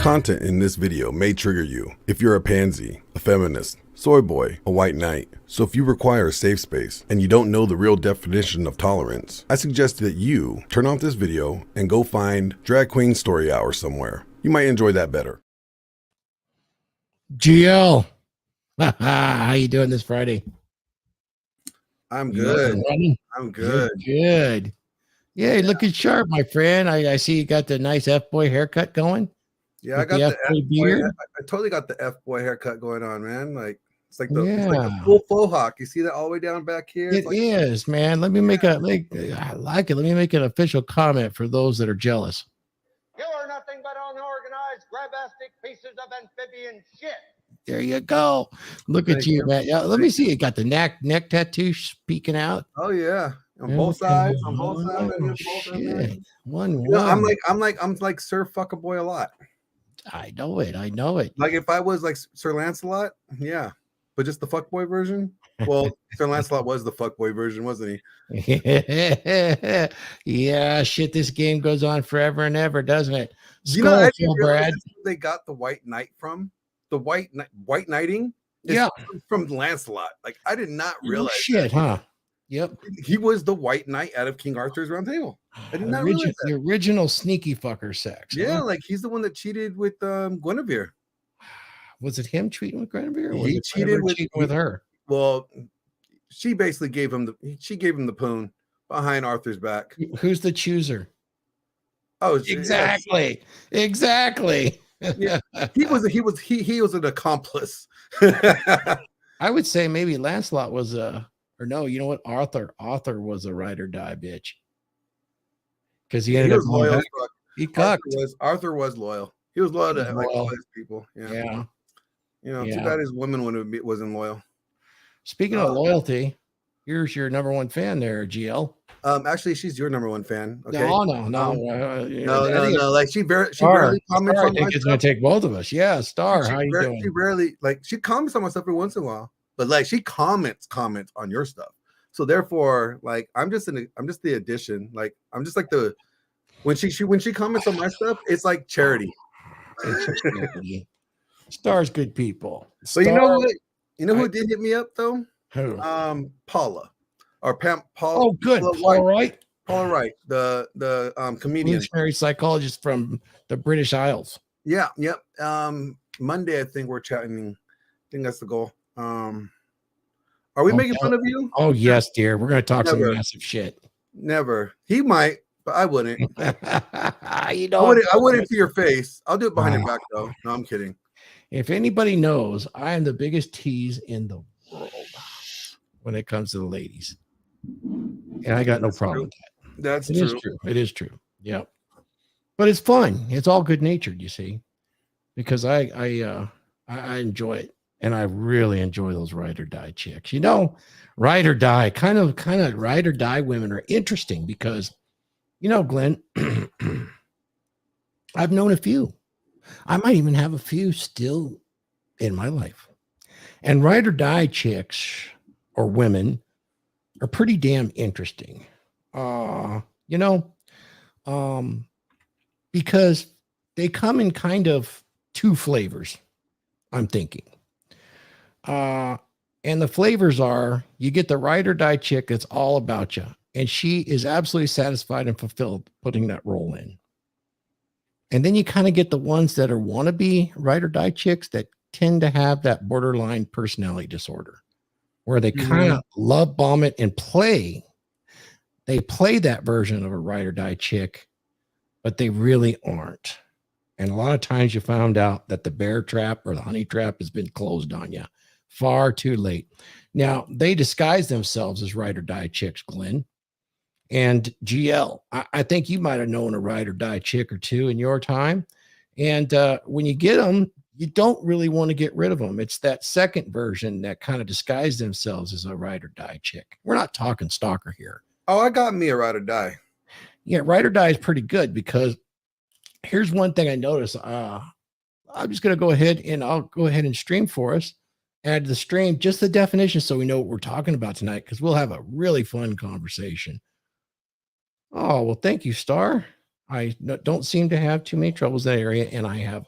Content in this video may trigger you if you're a pansy, a feminist, soy boy, a white knight. So if you require a safe space and you don't know the real definition of tolerance, I suggest that you turn off this video and go find Drag Queen Story Hour somewhere. You might enjoy that better. GL, how you doing this Friday? I'm good. I'm good. Good. Yeah, looking sharp, my friend. I see you got the nice F-boy haircut going. Yeah, I got the F-boy beard. I totally got the F-boy haircut going on, man. Like it's like the full faux hawk. You see that all the way down back here? It is, man. Let me make I like it. Let me make an official comment for those that are jealous. You are nothing but unorganized, grabastic pieces of amphibian shit. There you go. Look at you, man. Yeah, let me see. You got the neck tattoo peeking out. Oh yeah. On both sides, on both sides. I'm like Sir Fuckaboy a lot. I know it. Like if I was like Sir Lancelot, yeah, but just the fuckboy version. Well, Sir Lancelot was the fuckboy version, wasn't he? Yeah, shit. This game goes on forever and ever, doesn't it? Brad. They got the White Knight from the White Knighting. From Lancelot. Like I did not realize. Shit, huh? Yep, he was the White Knight out of King Arthur's Round Table. I did not realize that. The original sneaky fucker sex. Yeah, like he's the one that cheated with Guinevere. Was it him cheating with Guinevere? Or he cheated with her. Well, she basically gave him the poon behind Arthur's back. Who's the chooser? Oh, exactly. Yeah, he was an accomplice. I would say maybe Lancelot was or no, you know what? Arthur was a ride or die bitch. Because he ended up loyal. He cucked. Arthur was loyal. He was loyal to like all his people. Yeah. You know, too bad his woman wasn't loyal. Speaking of loyalty, here's your number one fan there, GL. Actually, she's your number one fan. Okay. No. Like she barely comments on my stuff. It's gonna take both of us. Yeah, Star. How you doing? She rarely she comments on my stuff every once in a while, but like she comments on your stuff. So therefore, like I'm just the addition. Like I'm just like the when she comments on my stuff, it's like charity. Star's good people. So you know what? You know who did hit me up though? Who? Paula. Or Pam Paul. Oh, good. Paula Wright. Paula Wright, the comedian, evolutionary psychologist from the British Isles. Yeah, yep. Monday, I think we're chatting. I think that's the goal. Are we making fun of you? Oh yes, dear. We're gonna talk some massive shit. Never. He might, but I wouldn't. You know, I wouldn't to your face. I'll do it behind your back though. No, I'm kidding. If anybody knows, I am the biggest tease in the world when it comes to the ladies. And I got no problem with that. That's true. It is true. Yeah. But it's fun. It's all good natured, you see, because I enjoy it. And I really enjoy those ride or die chicks. You know, ride or die, kind of ride or die women are interesting because, you know, Glenn, I've known a few. I might even have a few still in my life. And ride or die chicks or women are pretty damn interesting. You know, because they come in kind of two flavors, I'm thinking. And the flavors are, you get the ride or die chick that's all about you, and she is absolutely satisfied and fulfilled putting that role in. And then you kind of get the ones that are wannabe ride or die chicks that tend to have that borderline personality disorder, where they kind of love bomb it and play. They play that version of a ride or die chick, but they really aren't. And a lot of times you found out that the bear trap or the honey trap has been closed on you far too late. Now, they disguise themselves as ride or die chicks, Glenn. And GL, I think you might have known a ride or die chick or two in your time. And when you get them, you don't really want to get rid of them. It's that second version that kind of disguise themselves as a ride or die chick. We're not talking stalker here. Oh, I got me a ride or die. Yeah, ride or die is pretty good because here's one thing I noticed. I'm just going to go ahead and stream for us. Add to the stream just the definition so we know what we're talking about tonight, because we'll have a really fun conversation. Oh, well, thank you, Star. I don't seem to have too many troubles in that area, and I have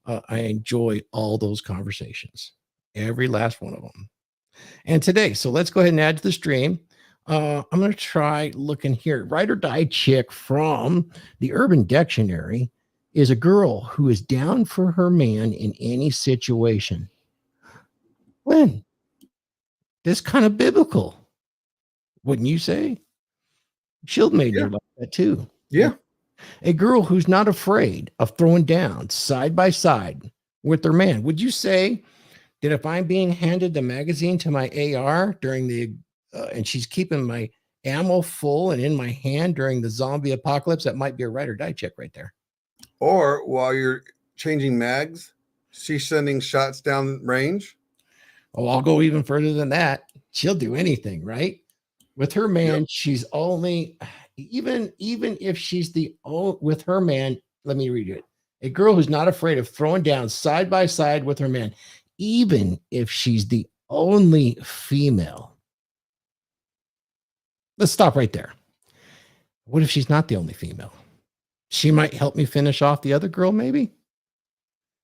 I enjoy all those conversations, every last one of them. And today, so let's go ahead and add to the stream. I'm going to try looking here. Ride or die chick from the Urban Dictionary is a girl who is down for her man in any situation. When this kind of biblical, wouldn't you say? Shield Maiden are like that too. Yeah. A girl who's not afraid of throwing down side by side with their man. Would you say that if I'm being handed the magazine to my AR during the and she's keeping my ammo full and in my hand during the zombie apocalypse, that might be a ride or die chick right there. Or while you're changing mags, she's sending shots down range. Oh, I'll go even further than that. She'll do anything, right? With her man, Yep. she's only even if she's with her man. Let me read it. A girl who's not afraid of throwing down side by side with her man, even if she's the only female. Let's stop right there. What if she's not the only female? She might help me finish off the other girl, maybe.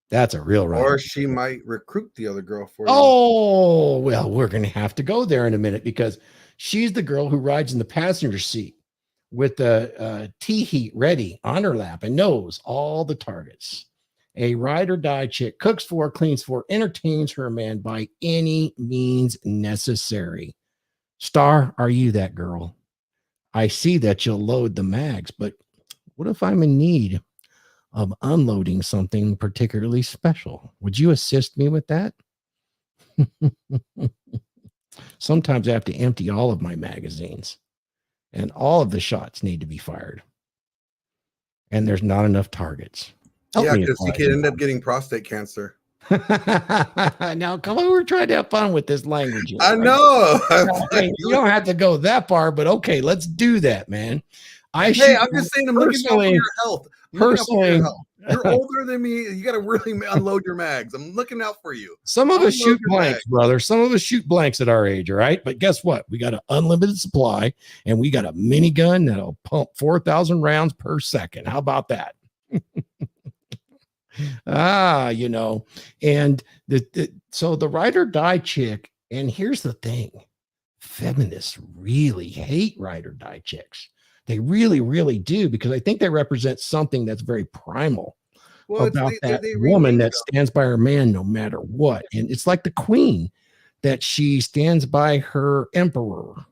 That's a real right. Or she might recruit the other girl for you. Oh, well, we're going to have to go there in a minute because she's the girl who rides in the passenger seat with the tea heat ready on her lap and knows all the targets. A ride or die chick, cooks for, cleans for, entertains her man by any means necessary. Star, are you that girl? I see that you'll load the mags, but what if I'm in need of unloading something particularly special? Would you assist me with that? Sometimes I have to empty all of my magazines and all of the shots need to be fired. And there's not enough targets. Yeah, because you could end up getting prostate cancer. Now, come on, we're trying to have fun with this language. Here, I know. You don't have to go that far, but okay, let's do that, man. I'm just saying, I'm looking out for your health. Personally, you're older than me. You got to really unload your mags. I'm looking out for you. Some of us shoot blanks, brother. Some of us shoot blanks at our age, all right? But guess what? We got an unlimited supply, and we got a minigun that'll pump 4,000 rounds per second. How about that? And so the ride or die chick, and here's the thing. Feminists really hate ride or die chicks. They really, really do, because I think they represent something that's very primal about that woman that stands by her man no matter what. And it's like the queen, that she stands by her emperor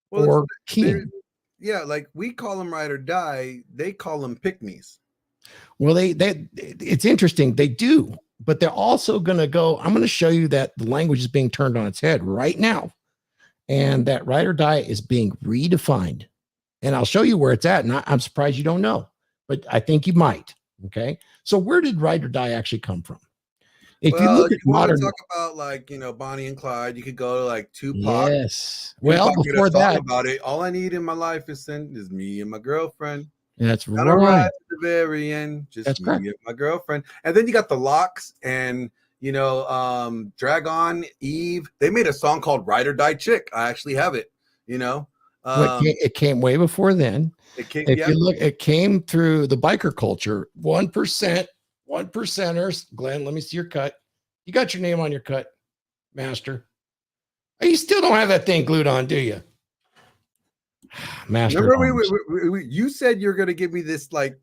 or king. Yeah, like we call them ride or die. They call them pick-me's. Well, it's interesting. They do, but they're also going to go, I'm going to show you that the language is being turned on its head right now. And that ride or die is being redefined. And I'll show you where it's at. And I'm surprised you don't know, but I think you might. Okay. So where did ride or die actually come from? If you look at modern, talk about like, Bonnie and Clyde, you could go to like Tupac. Yes. Well, before that, about it, all I need in my life is me and my girlfriend. That's right. Ride to the very end. Just that's me correct. and my girlfriend. And then you got the Locks and Dragon, Eve. They made a song called Ride or Die Chick. I actually have it, it came way before then. You look, it came through the biker culture. 1%, 1%ers. Glenn, let me see your cut. You got your name on your cut, master. You still don't have that thing glued on, do you? Master. Remember, you said you're going to give me this like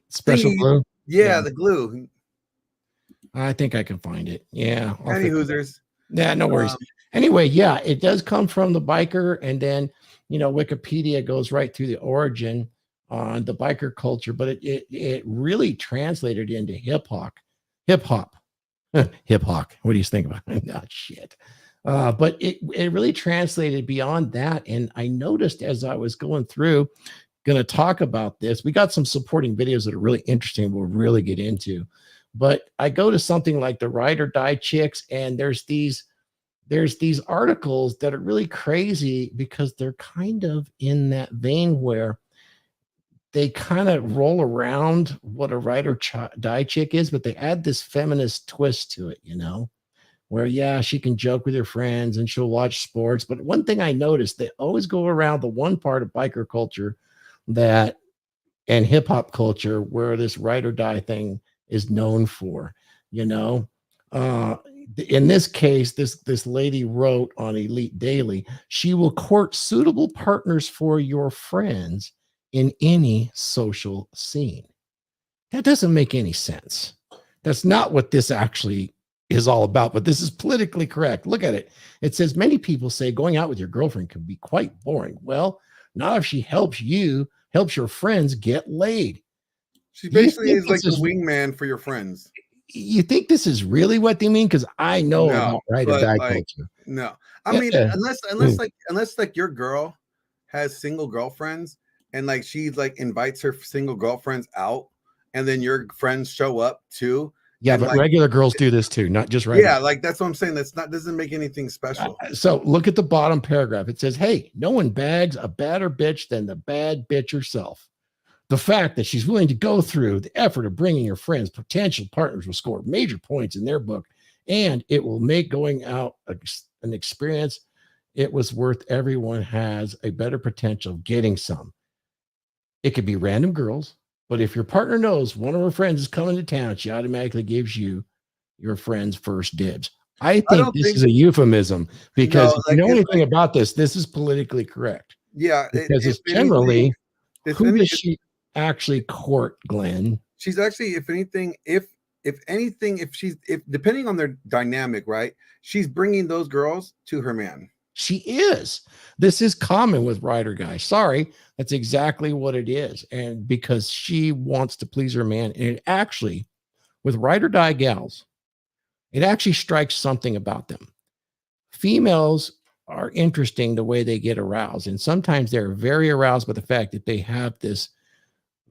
special glue. Yeah, the glue. I think I can find it. Yeah. Any hoosers. Yeah, no worries. Anyway, yeah, it does come from the biker, and then Wikipedia goes right through the origin on the biker culture, but it really translated into hip hop. What do you think about it? Oh, shit. But it really translated beyond that. And I noticed as I was going through, going to talk about this, we got some supporting videos that are really interesting. We'll really get into, but I go to something like the ride or die chicks, and there's these articles that are really crazy because they're kind of in that vein where they kind of roll around what a ride or die chick is, but they add this feminist twist to it, where, yeah, she can joke with her friends and she'll watch sports. But one thing I noticed, they always go around the one part of biker culture and hip hop culture where this ride or die thing is known for, you know. Uh, in this case, this lady wrote on Elite Daily, she will court suitable partners for your friends in any social scene. That doesn't make any sense. That's not what this actually is all about, but this is politically correct. Look at it. It says many people say going out with your girlfriend can be quite boring. Well, not if she helps your friends get laid. She Do you basically think is like this the is wingman for your friends. you think this is really what they mean? Because I know No, about ride or but die like, culture. no. I Yeah. mean, Mm. unless like your girl has single girlfriends and like she like invites her single girlfriends out, and then your friends show up too, Yeah, and but like regular girls do this too, not just right. yeah, like that's what I'm saying. That's not doesn't make anything special. So look at the bottom paragraph. It says, hey, no one bags a badder bitch than the bad bitch herself. The fact that she's willing to go through the effort of bringing your friends, potential partners will score major points in their book, and it will make going out an experience it was worth. Everyone has a better potential of getting some. It could be random girls, but if your partner knows one of her friends is coming to town, she automatically gives you your friend's first dibs. I I think don't this think is a euphemism because no, if you like know it's anything like about this, this is politically correct yeah. because If it's anything, generally if who any, does she actually court, Glenn? she's actually if anything, if anything, if depending on their dynamic, right? She's bringing those girls to her man. She is. This is common with Ryder guys. Sorry, that's exactly what it is. And because she wants to please her man, and it actually, with Ryder die gals, it actually strikes something about them. Females are interesting the way they get aroused. And sometimes they're very aroused by the fact that they have this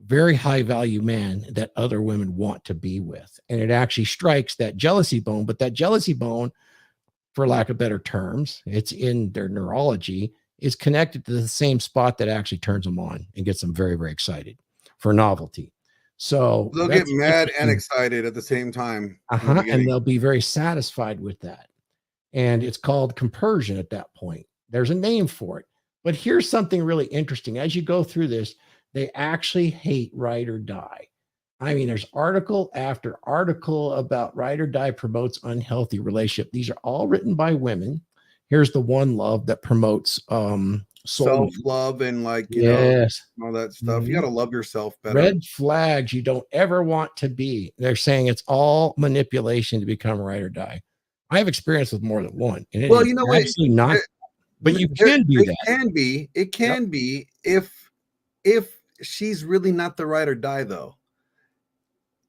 very high value man that other women want to be with. And it actually strikes that jealousy bone, but that jealousy bone, for lack of better terms, it's in their neurology, is connected to the same spot that actually turns them on and gets them very, very excited for novelty. So They'll get that's mad and interesting. excited at the same time in the Uh-huh. And beginning. they'll be very satisfied with that. And it's called compersion at that point. There's a name for it. But here's something really interesting. As you go through this, they actually hate ride or die. I mean, there's article after article about ride or die promotes unhealthy relationship. These are all written by women. Here's the one love that promotes soulmate. Self-love and like, Yes. all that stuff. You Mhm. got to love yourself better. Red flags you don't ever want to be. They're saying it's all manipulation to become ride or die. I have experience with more than one, and it Well, is you know what? actually not, There- but you can do it that. can be. It Yep. can be if she's really not the ride or die though.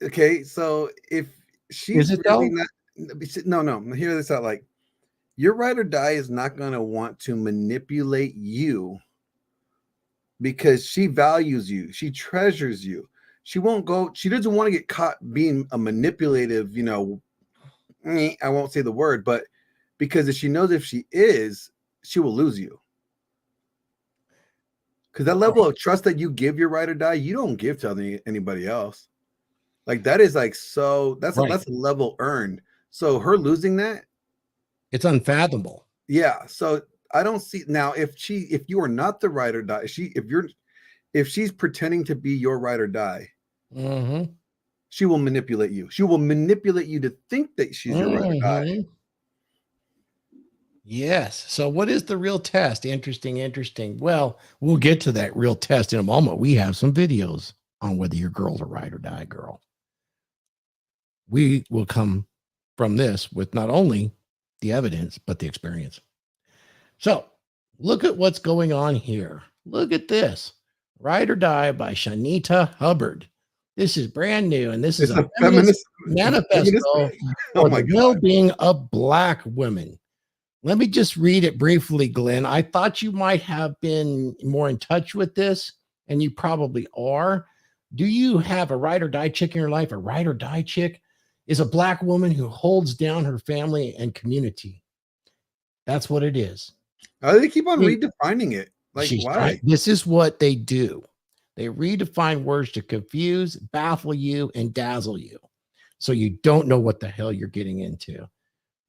Okay, so if Is she's it really though? not, no, hear this out. Like your ride or die is not going to want to manipulate you because she values you, she treasures you. She won't go. She doesn't want to get caught being a manipulative. I won't say the word, but because if she knows if she is, she will lose you. Because that level of trust that you give your ride or die, you don't give to anybody else. Like that is like so. Right. That's a level earned. So her losing that, It's unfathomable. yeah. So I don't see now if you are not the ride or die, if she's pretending to be your ride or die, Mm-hmm. she will manipulate you. She will manipulate you to think that she's your ride or die. Mm-hmm. Yes. So what is the real test? Interesting, interesting. Well, we'll get to that real test in a moment. We have some videos on whether your girl's a ride or die girl. We will come from this with not only the evidence, but the experience. So look at what's going on here. Look at this. Ride or Die by Shanita Hubbard. This is brand new, and this is It's a a feminist feminist. manifesto Oh for my the god. well-being of Black women. Let me just read it briefly, Glenn. I thought you might have been more in touch with this, and you probably are. Do you have a ride or die chick in your life? A ride or die chick is a Black woman who holds down her family and community. That's what it is. They keep on She- redefining it. Like She's trying. why? This is what they do. They redefine words to confuse, baffle you, and dazzle you, so you don't know what the hell you're getting into.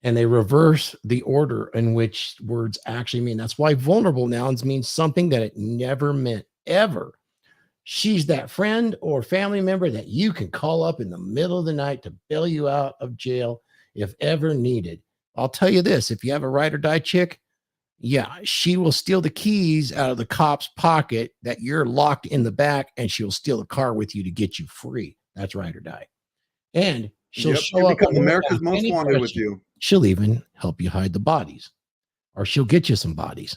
And they reverse the order in which words actually mean. That's why vulnerable nouns mean something that it never meant ever. She's that friend or family member that you can call up in the middle of the night to bail you out of jail if ever needed. I'll tell you this, if you have a ride or die chick, yeah, she will steal the keys out of the cop's pocket that you're locked in the back, and she'll steal the car with you to get you free. That's ride or die. And she'll Yep, show you up become and won't America's ask Most any Wanted with question. you. She'll even help you hide the bodies, or she'll get you some bodies.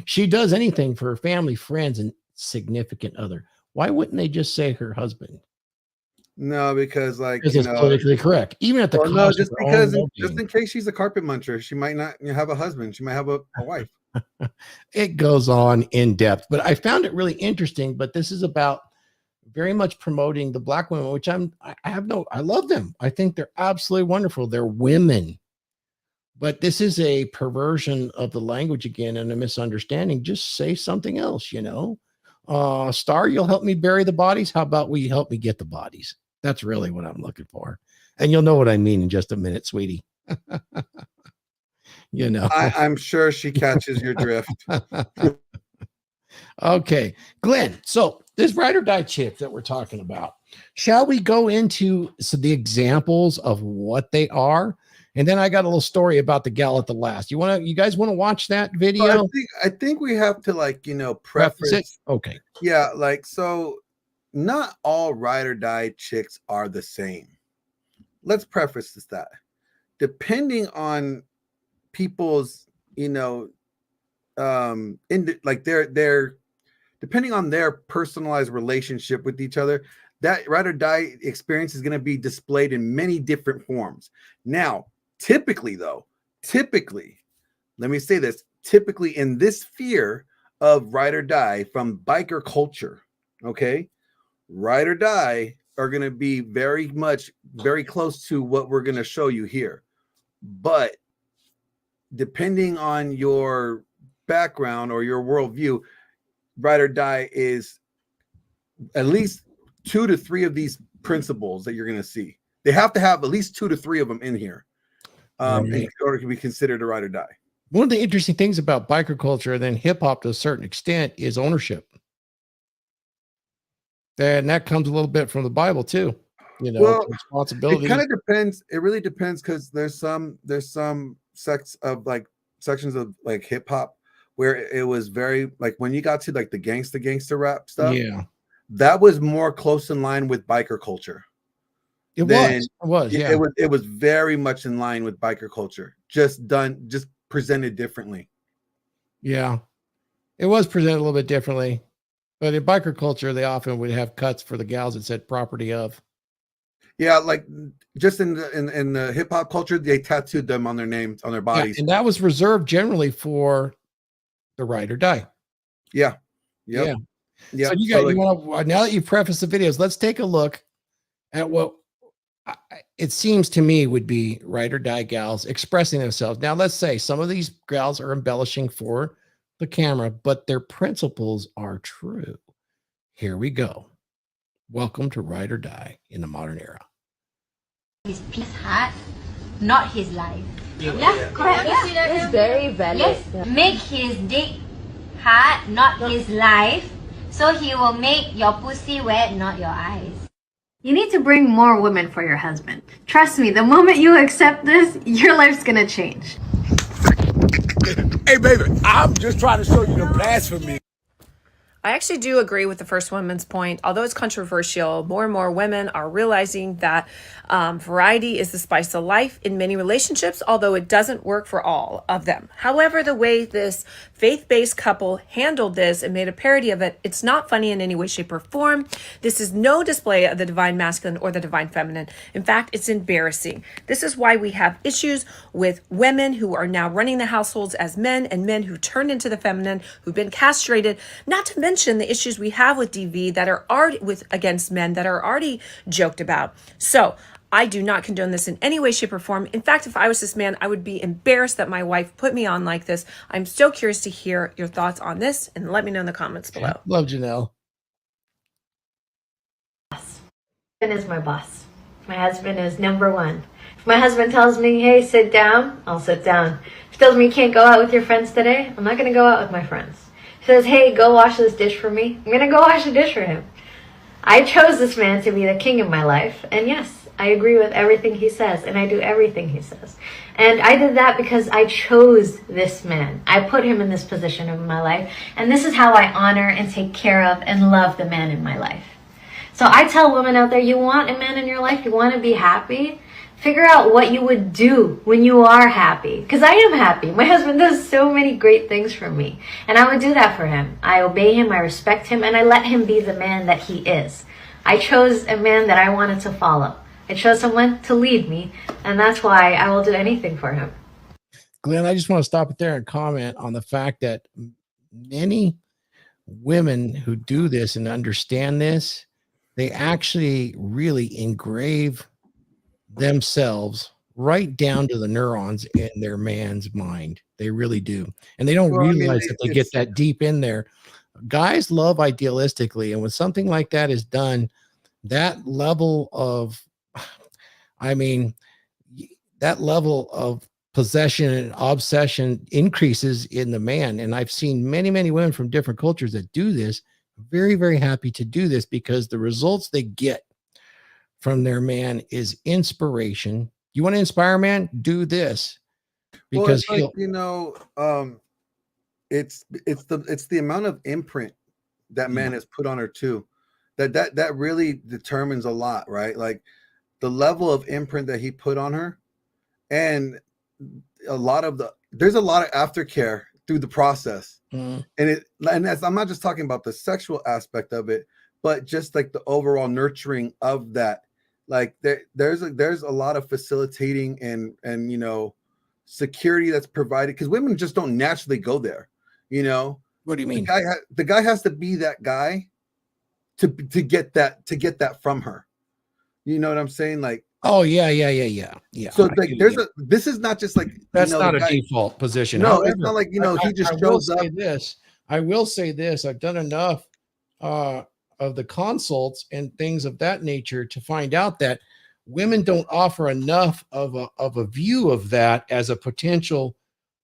She does anything for her family, friends, and significant other. Why wouldn't they just say her husband? No, because Because it's politically correct, even at the well, no, cost of just her own because, well-being. just in case she's a carpet muncher, she might not have a husband. She might have a wife. It goes on in depth, but I found it really interesting. But this is about very much promoting the Black women, which I love them. I think they're absolutely wonderful. They're women, but this is a perversion of the language again and a misunderstanding. Just say something else, Star, you'll help me bury the bodies. How about will you help me get the bodies? That's really what I'm looking for. And you'll know what I mean in just a minute, sweetie. I'm sure she catches your drift. Okay, Glenn. So this ride or die chick that we're talking about, shall we go into the examples of what they are? And then I got a little story about the gal at the last. You guys want to watch that video? Well, I think we have to preface it. Okay. Yeah, so not all ride or die chicks are the same. Let's preface this that depending on people's, their depending on their personalized relationship with each other, that ride or die experience is going to be displayed in many different forms. Now, typically, let me say this, typically in this sphere of ride or die from biker culture, okay, ride or die are going to be very close to what we're going to show you here. But depending on your background or your worldview, ride or die is at least 2 to 3 of these principles that you're going to see. They have to have at least 2 to 3 of them in here in order to be considered a ride or die. One of the interesting things about biker culture and then hip hop to a certain extent is ownership. And that comes a little bit from the Bible too. Responsibility. It kind of depends. It really depends because there's some sections of like hip hop where it was very like when you got to like the gangster rap stuff. Yeah, that was more close in line with biker culture. It was very much in line with biker culture, just presented differently. Yeah, it was presented a little bit differently, but in biker culture, they often would have cuts for the gals that said "property of." Yeah, like just in the hip hop culture, they tattooed them on their names, on their bodies, and that was reserved generally for the ride or die. Yeah, yep. Yeah. So you want to, now that you've prefaced the videos, let's take a look at what it seems to me would be ride or die gals expressing themselves. Now, let's say some of these gals are embellishing for the camera, but their principles are true. Here we go. Welcome to ride or die in the modern era. His heart, not his life. Yeah, correct. Yeah. It's very valid. Yes. Yeah. Make his dick hard, not his life. So he will make your pussy wet, not your eyes. You need to bring more women for your husband. Trust me, the moment you accept this, your life's gonna change. Hey, baby, I'm just trying to show you the blasphemy. I actually do agree with the first woman's point. Although it's controversial, more and more women are realizing that variety is the spice of life in many relationships, although it doesn't work for all of them. However, the way this faith-based couple handled this and made a parody of it, it's not funny in any way, shape, or form. This is no display of the divine masculine or the divine feminine. In fact, it's embarrassing. This is why we have issues with women who are now running the households as men and men who turned into the feminine, who've been castrated, not to mention the issues we have with DV that are already against men that are already joked about. So I do not condone this in any way, shape, or form. In fact, if I was this man, I would be embarrassed that my wife put me on like this. I'm so curious to hear your thoughts on this, and let me know in the comments below. Love Janelle. My husband is my boss. My husband is number one. If my husband tells me, hey, sit down, I'll sit down. If he tells me you can't go out with your friends today, I'm not going to go out with my friends. says, hey, go wash this dish for me, I'm gonna go wash the dish for him. I chose this man to be the king of my life, and yes, I agree with everything he says, and I do everything he says. And I did that because I chose this man. I put him in this position of my life, and this is how I honor and take care of and love the man in my life. So I tell women out there, you want a man in your life, you want to be happy, figure out what you would do when you are happy. Because I am happy. My husband does so many great things for me. And I would do that for him. I obey him, I respect him, and I let him be the man that he is. I chose a man that I wanted to follow. I chose someone to lead me, and that's why I will do anything for him. Glenn, I just want to stop it there and comment on the fact that many women who do this and understand this, they actually really engrave themselves right down to the neurons in their man's mind. They really do. And they don't realize that they get that deep in there. Guys love idealistically. And when something like that is done, that level of, I mean, that level of possession and obsession increases in the man. And I've seen many, many women from different cultures that do this, very, very happy to do this because the results they get from their man is inspiration. You want to inspire a man? Do this. Because well, it's like, it's the amount of imprint that man has put on her too. That really determines a lot, right? Like the level of imprint that he put on her, and there's a lot of aftercare through the process. And I'm not just talking about the sexual aspect of it, but just like the overall nurturing of that. Like there's a lot of facilitating and security that's provided, because women just don't naturally go there. What do you mean? The guy has to be that guy to get that from her. You know what I'm saying? Like, oh yeah. So like this is not just like, that's not a default position. No, However, it's not like, he just shows up. I will say this. I've done enough of the consults and things of that nature to find out that women don't offer enough of a view of that as a potential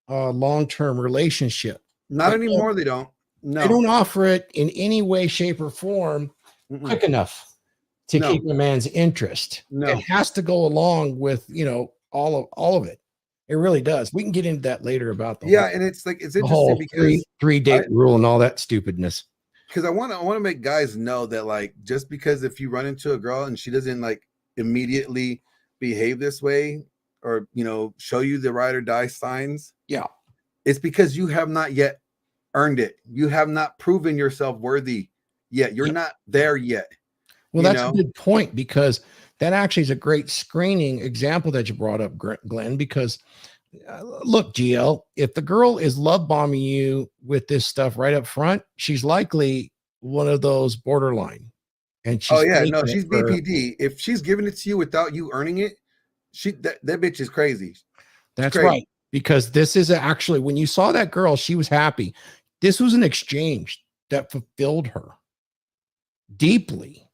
long-term relationship. Not anymore. They don't. No, they don't offer it in any way, shape, or form quick enough to keep a man's interest. No, it has to go along with all of it. It really does. We can get into that later about and it's like it's interesting because three date rule and all that stupidness. Because I want to make guys know that, like, just because if you run into a girl and she doesn't like immediately behave this way or show you the ride or die signs, it's because you have not yet earned it. You have not proven yourself worthy yet. You're not there yet. Well, that's a good point, because that actually is a great screening example that you brought up, Glenn, because look, GL, if the girl is love bombing you with this stuff right up front, she's likely one of those borderline. And she's she's BPD. If she's giving it to you without you earning it, that bitch is crazy. That's crazy. Right. Because this is actually, when you saw that girl, she was happy. This was an exchange that fulfilled her deeply.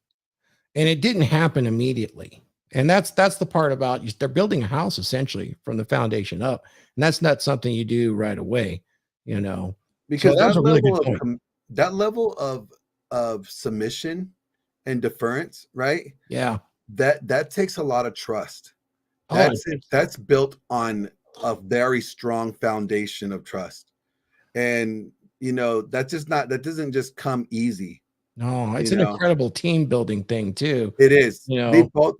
And it didn't happen immediately. And that's the part about they're building a house essentially from the foundation up. And that's not something you do right away, because so that's a really good point. That level of submission and deference, right? Yeah. That takes a lot of trust. That's built on a very strong foundation of trust. And that doesn't just come easy. No, it's an incredible team building thing too. It is. They both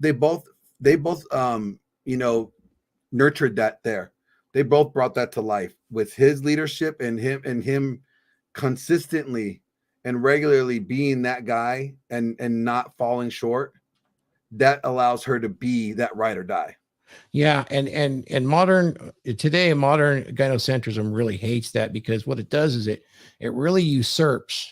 nurtured that there. They both brought that to life with his leadership and him consistently and regularly being that guy and not falling short. That allows her to be that ride or die. Yeah, and modern gynocentrism really hates that, because what it does is it really usurps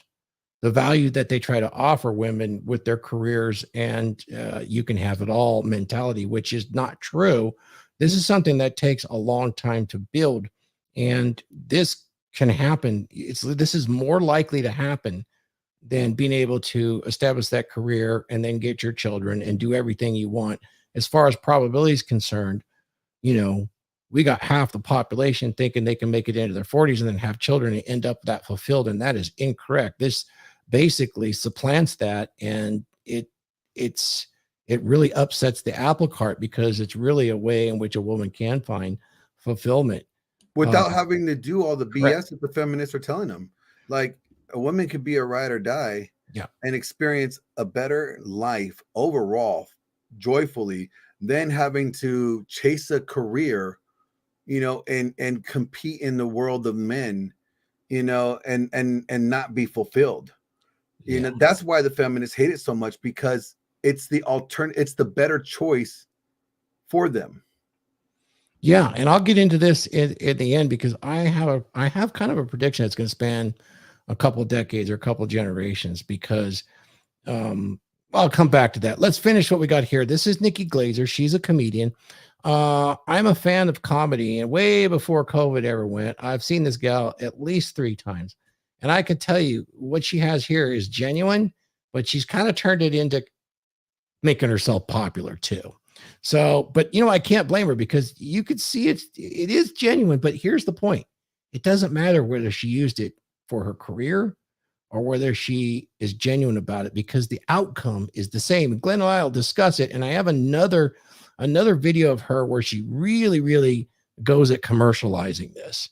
the value that they try to offer women with their careers and you can have it all mentality, which is not true. This is something that takes a long time to build, and this can happen. This is more likely to happen than being able to establish that career and then get your children and do everything you want. As far as probability is concerned, we got half the population thinking they can make it into their 40s and then have children and end up that fulfilled. And that is incorrect. This basically supplants that. And it really upsets the apple cart, because it's really a way in which a woman can find fulfillment without having to do all the correct. BS that the feminists are telling them. Like, a woman could be a ride or die and experience a better life overall, joyfully, than having to chase a career, you know, and compete in the world of men, you know, and not be fulfilled. You know, that's why the feminists hate it so much, because it's the it's the better choice for them. Yeah, and I'll get into this in the end, because I have kind of a prediction that's going to span a couple of decades or a couple of generations, because I'll come back to that. Let's finish what we got here. This is Nikki Glazer. She's a comedian. I'm a fan of comedy, and way before COVID ever went, I've seen this gal at least 3 times. And I can tell you what she has here is genuine, but she's kind of turned it into making herself popular too. So, but you know, I can't blame her, because you could see it is genuine. But here's the point. It doesn't matter whether she used it for her career or whether she is genuine about it, because the outcome is the same. And Glenn and I will discuss it. And I have another video of her where she really goes at commercializing this.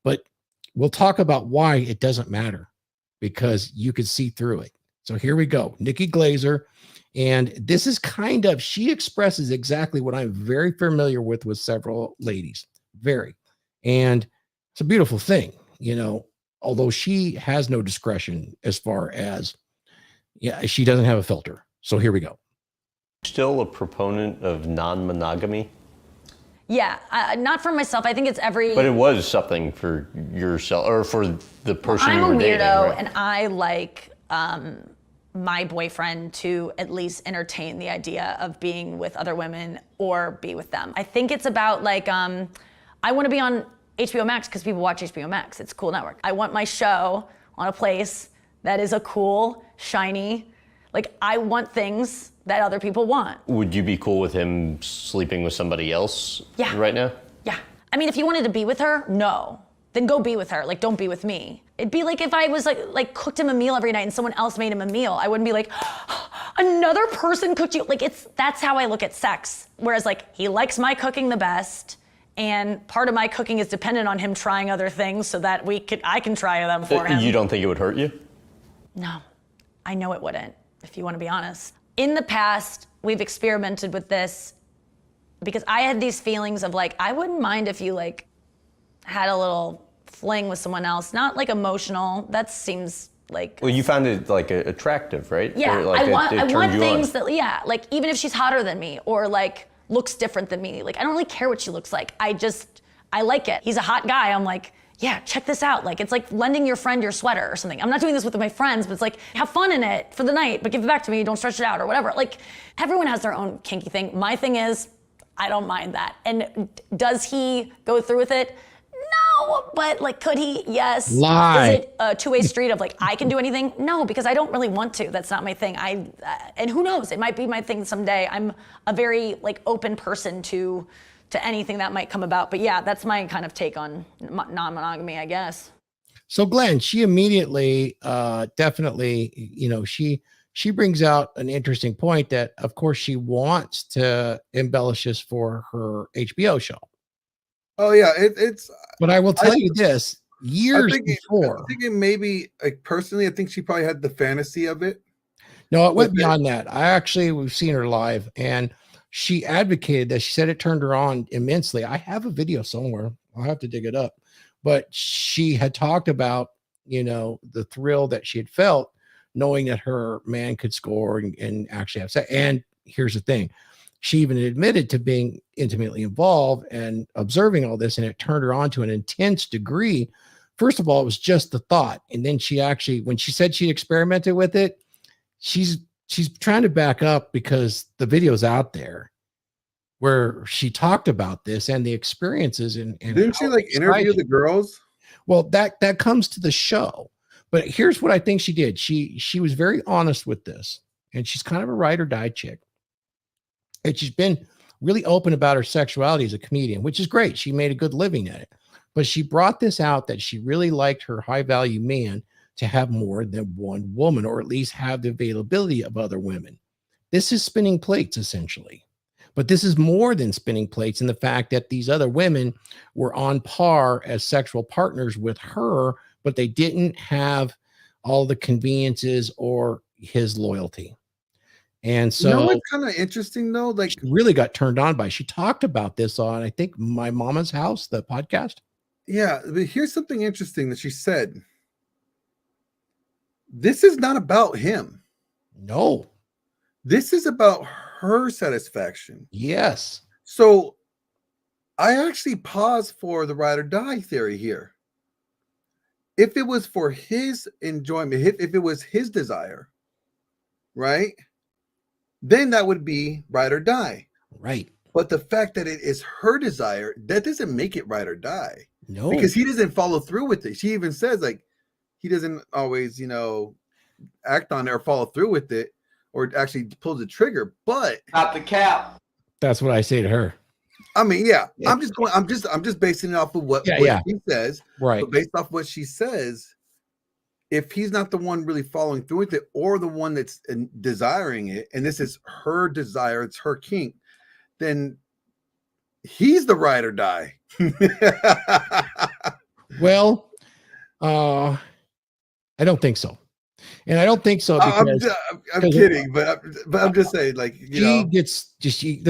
But we'll talk about why it doesn't matter, because you could see through it. So here we go. Nikki Glazer. And this is kind of, she expresses exactly what I'm very familiar with several ladies. Very. And it's a beautiful thing, you know, although she has no discretion as far as, she doesn't have a filter. So here we go. Still a proponent of non-monogamy? Yeah, not for myself. I think it's But it was something for yourself, or for the person you were dating. I'm a weirdo, right? and I like my boyfriend to at least entertain the idea of being with other women or be with them. I think it's about like, I want to be on HBO Max because people watch HBO Max. It's a cool network. I want my show on a place that is a cool, shiny, like I want things that other people want. Would you be cool with him sleeping with somebody else right now? Yeah. I mean, if you wanted to be with her, no. Then go be with her. Like, don't be with me. It'd be like if I was like cooked him a meal every night and someone else made him a meal. I wouldn't be like, another person cooked you. Like, that's how I look at sex. Whereas like, he likes my cooking the best, and part of my cooking is dependent on him trying other things so that I can try them for him. You don't think it would hurt you? No, I know it wouldn't, if you want to be honest. In the past, we've experimented with this because I had these feelings of like, I wouldn't mind if you like had a little fling with someone else, not like emotional. That seems like. Well, you found it like attractive, right? Yeah, or, like, I want things on. that, yeah, like even if she's hotter than me or like looks different than me, like I don't really care what she looks like. I like it. He's a hot guy. I'm like, yeah, check this out. Like, it's like lending your friend your sweater or something. I'm not doing this with my friends, but it's like, have fun in it for the night, but give it back to me. Don't stretch it out or whatever. Like, everyone has their own kinky thing. My thing is, I don't mind that. And does he go through with it? No, but like, could he? Yes. Lie. Is it a two-way street of like, I can do anything? No, because I don't really want to. That's not my thing. And who knows? It might be my thing someday. I'm a very like open person to anything that might come about. But yeah, that's my kind of take on non-monogamy, I guess. So Glenn, she immediately, definitely, you know, she brings out an interesting point that of course she wants to embellish this for her HBO show. Oh yeah, it's. But I will tell you this: years before, I think it maybe like personally, I think she probably had the fantasy of it. No, it went beyond that. We've seen her live, and she advocated that. She said it turned her on immensely. I have a video somewhere. I'll have to dig it up. But she had talked about, you know, the thrill that she had felt knowing that her man could score and actually have sex. And here's the thing. She even admitted to being intimately involved and observing all this, and it turned her on to an intense degree. First of all, it was just the thought. And then she actually, when she said she experimented with it, she's trying to back up because the video's out there where she talked about this and the experiences. And didn't she like interview the girls? Well, that comes to the show. But here's what I think she did. She was very honest with this, and she's kind of a ride or die chick. And she's been really open about her sexuality as a comedian, which is great. She made a good living at it. But she brought this out that she really liked her high value man to have more than one woman, or at least have the availability of other women. This is spinning plates, essentially. But this is more than spinning plates in the fact that these other women were on par as sexual partners with her, but they didn't have all the conveniences or his loyalty. And You know so what's kind of interesting though? Like, she really got turned on by. She talked about this on, I think, My Mama's House, the podcast. yeah, but here's something interesting that she said. This is not about him. No. This is about her satisfaction. Yes. So I actually pause for the ride or die theory here. If it was for his enjoyment, if it was his desire, right? Then that would be ride or die. Right. But the fact that it is her desire, that doesn't make it ride or die. No. Because he doesn't follow through with it. She even says, like, he doesn't always, act on it or follow through with it or actually pull the trigger. But Not the cap. That's what I say to her. I mean, yeah. I'm just basing it off of what she says. Right. But based off what she says, if he's not the one really following through with it or the one that's desiring it, and this is her desire, it's her kink, then he's the ride or die. Well, I don't think so. And I don't think so because I'm kidding, but I'm just saying, like, hear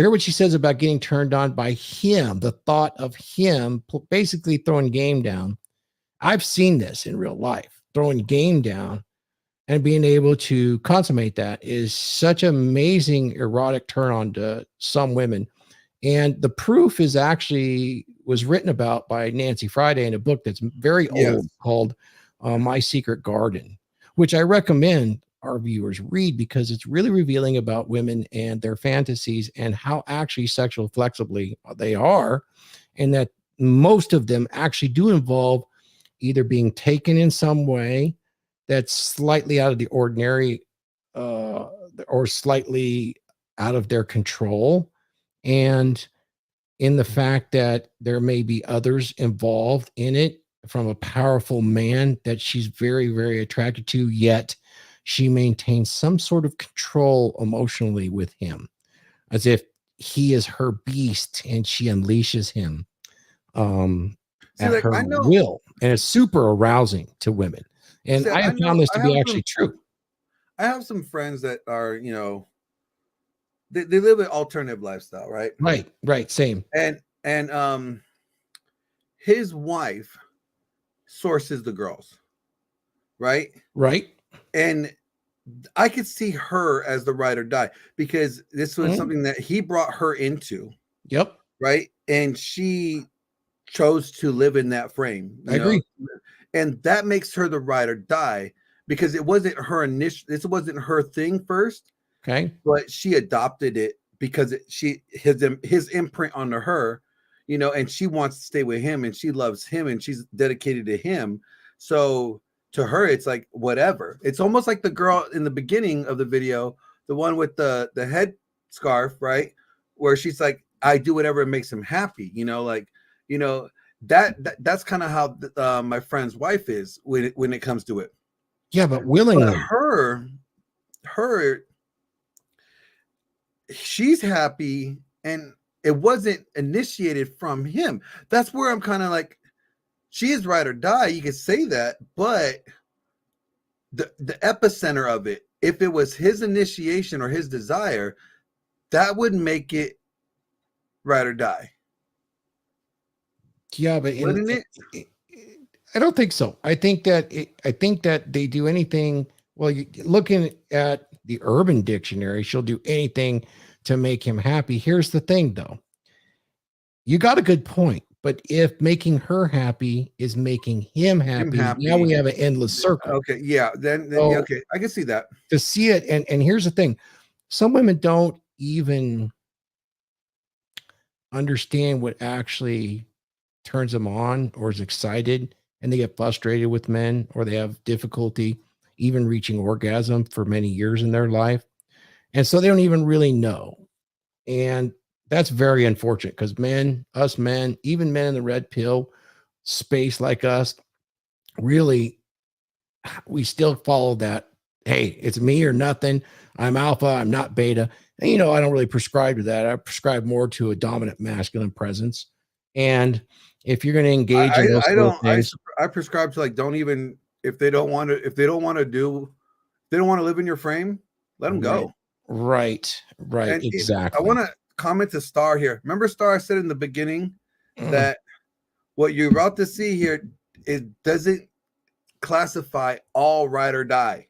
what she says about getting turned on by him, the thought of him basically throwing game down. I've seen this in real life. Throwing game down and being able to consummate that is such an amazing erotic turn on to some women. And the proof is actually was written about by Nancy Friday in a book that's very old called My Secret Garden, which I recommend our viewers read because it's really revealing about women and their fantasies and how actually sexual flexibly they are. And that most of them actually do involve either being taken in some way that's slightly out of the ordinary or slightly out of their control. And in the fact that there may be others involved in it from a powerful man that she's very, very attracted to, yet she maintains some sort of control emotionally with him, as if he is her beast and she unleashes him at her will. And it's super arousing to women. And I have found this to be actually true. I have some friends that are, they live an alternative lifestyle, right? Right. Same. And his wife sources the girls, right? And I could see her as the ride or die because this was something that he brought her into. Yep. Right. And she chose to live in that frame. I agree. And that makes her the ride or die because it wasn't her this wasn't her thing first. Okay. But she adopted it because his imprint onto her, and she wants to stay with him and she loves him and she's dedicated to him. So to her, it's like whatever. It's almost like the girl in the beginning of the video, the one with the head scarf, right? Where she's like, I do whatever makes him happy, that's kind of how my friend's wife is when it comes to it. Yeah, but willingly. But her, she's happy, and it wasn't initiated from him. That's where I'm kind of like, she is ride or die. You could say that, but the epicenter of it, if it was his initiation or his desire, that would make it ride or die. Yeah, but wouldn't it? I don't think so. I think that they do anything. Well, looking at the Urban Dictionary, she'll do anything to make him happy. Here's the thing, though. You got a good point, but if making her happy is making him happy, now we have an endless circle. Okay, yeah, then okay, I can see that. To see it, and here's the thing: some women don't even understand what actually turns them on or is excited, and they get frustrated with men, or they have difficulty even reaching orgasm for many years in their life. And so they don't even really know. And That's very unfortunate because us men, even men in the red pill space like us, really, we still follow that. Hey, it's me or nothing. I'm alpha. I'm not beta. And, I don't really prescribe to that. I prescribe more to a dominant masculine presence. And if you're going to engage in those I sort of don't. things, I prescribe to, like, don't even, if they don't want to. If they don't want to do, they don't want to live in your frame. Let them go. right, And exactly. I want to comment to Star here. Remember, Star, I said in the beginning Mm. that what you're about to see here, it doesn't classify all ride or die.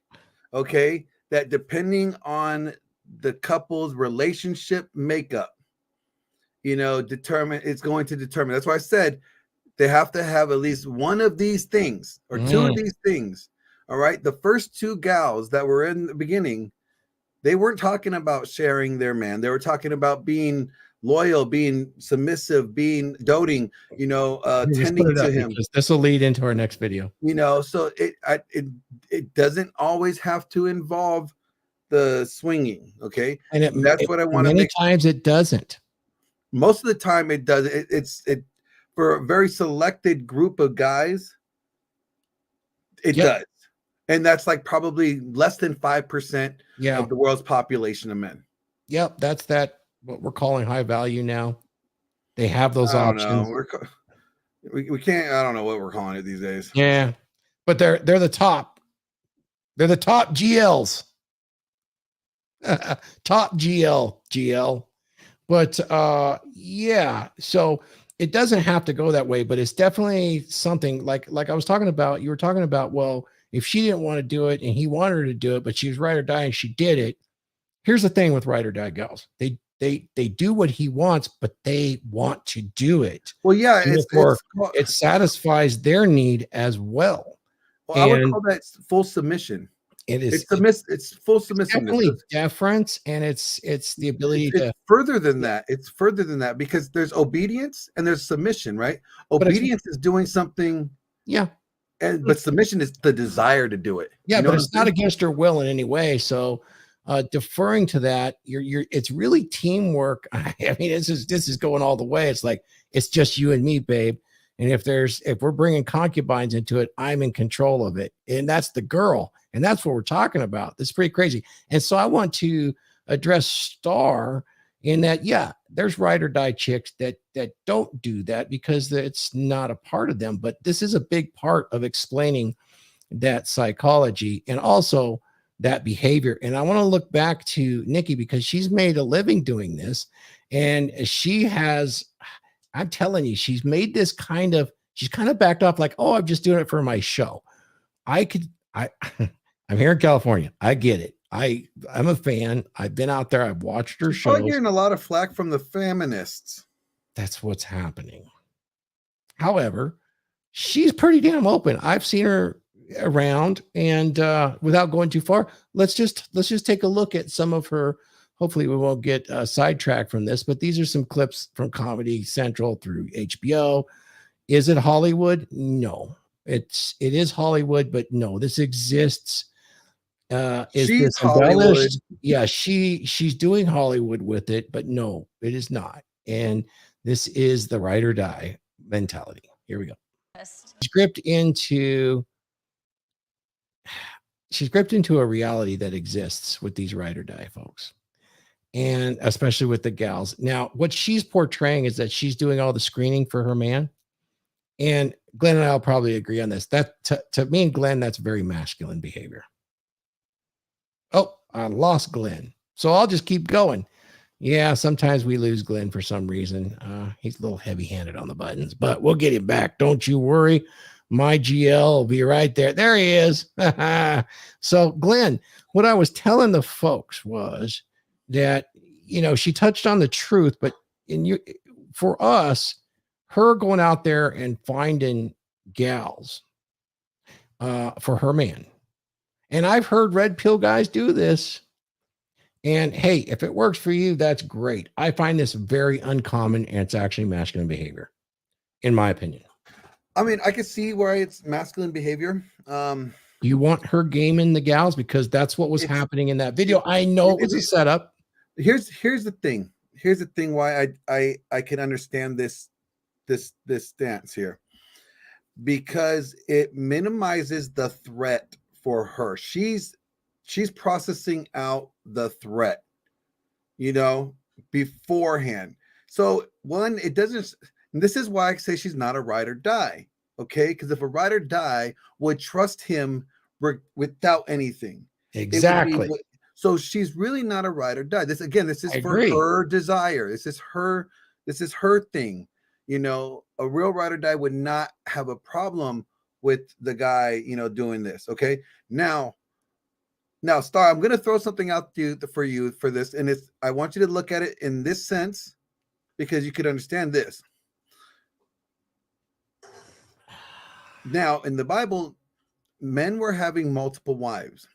Okay, that depending on the couple's relationship makeup, it's going to determine. That's why I said they have to have at least one of these things or two of these things. All right, the first two gals that were in the beginning, they weren't talking about sharing their man. They were talking about being loyal, being submissive, being doting, tending to him. This will lead into our next video. So it doesn't always have to involve the swinging. Okay, And that's what I want to many make. times it doesn't. Most of the time it does. It's for a very selected group of guys. It does. And that's like probably less than 5% of the world's population of men. Yep, that's what we're calling high value now. They have those options. We can't. I don't know what we're calling it these days. Yeah, but they're the top. They're the top GLs. Top GL. But yeah, so it doesn't have to go that way, but it's definitely something like I was talking about. You were talking about, well, if she didn't want to do it and he wanted her to do it, but she was ride or die and she did it. Here's the thing with ride or die gals. They do what he wants, but they want to do it. Well, yeah, it satisfies their need as well. Well, I would call that full submission. It is. It's full submissiveness. Definitely deference, and it's the ability to further than that. It's further than that because there's obedience and there's submission, right? Obedience is doing something. Yeah. But submission is the desire to do it. Yeah, but it's not against her will in any way. So deferring to that, it's really teamwork. I mean, this is going all the way. It's like it's just you and me, babe. And if we're bringing concubines into it, I'm in control of it, and that's the girl, and that's what we're talking about. This is pretty crazy. And so I want to address Star in that. Yeah, there's ride or die chicks that don't do that because it's not a part of them. But this is a big part of explaining that psychology and also that behavior. And I want to look back to Nikki because she's made a living doing this, and she has. I'm telling you, she's made this she's kind of backed off like, oh, I'm just doing it for my show. I'm here in California. I get it. I'm a fan. I've been out there. I've watched her shows. I'm getting a lot of flack from the feminists. That's what's happening. However, she's pretty damn open. I've seen her around, and without going too far, let's just take a look at some of her. Hopefully we won't get sidetracked from this, but these are some clips from Comedy Central through HBO. Is it Hollywood? No, it is Hollywood, but no, this exists. She's Hollywood. Yeah, she's doing Hollywood with it, but no, it is not. And this is the ride or die mentality. Here we go. She's gripped into a reality that exists with these ride or die folks. And especially with the gals. Now, what she's portraying is that she's doing all the screening for her man. And Glenn and I'll probably agree on this. That to me and Glenn, that's very masculine behavior. Oh, I lost Glenn. So I'll just keep going. Yeah, sometimes we lose Glenn for some reason. He's a little heavy-handed on the buttons, but we'll get him back. Don't you worry. My GL will be right there. There he is. So Glenn, what I was telling the folks was that, she touched on the truth, but for us, her going out there and finding gals for her man. And I've heard red pill guys do this. And hey, if it works for you, that's great. I find this very uncommon, and it's actually masculine behavior, in my opinion. I mean, I can see why it's masculine behavior. You want her gaming the gals because that's what was happening in that video. I know it was a setup. Here's the thing. here's the thing why I can understand this stance here, because it minimizes the threat for her. She's processing out the threat, you know, beforehand. So one, it doesn't, this is why I say she's not a ride or die. Okay, because if a ride or die would trust him without anything, Exactly. so she's really not a ride or die. This is I for agree. her desire. This is her thing. You know, a real ride or die would not have a problem with the guy, you know, doing this. Okay, now, Star, I'm gonna throw something out to you for this, and I want you to look at it in this sense because you could understand this. Now, in the Bible, men were having multiple wives.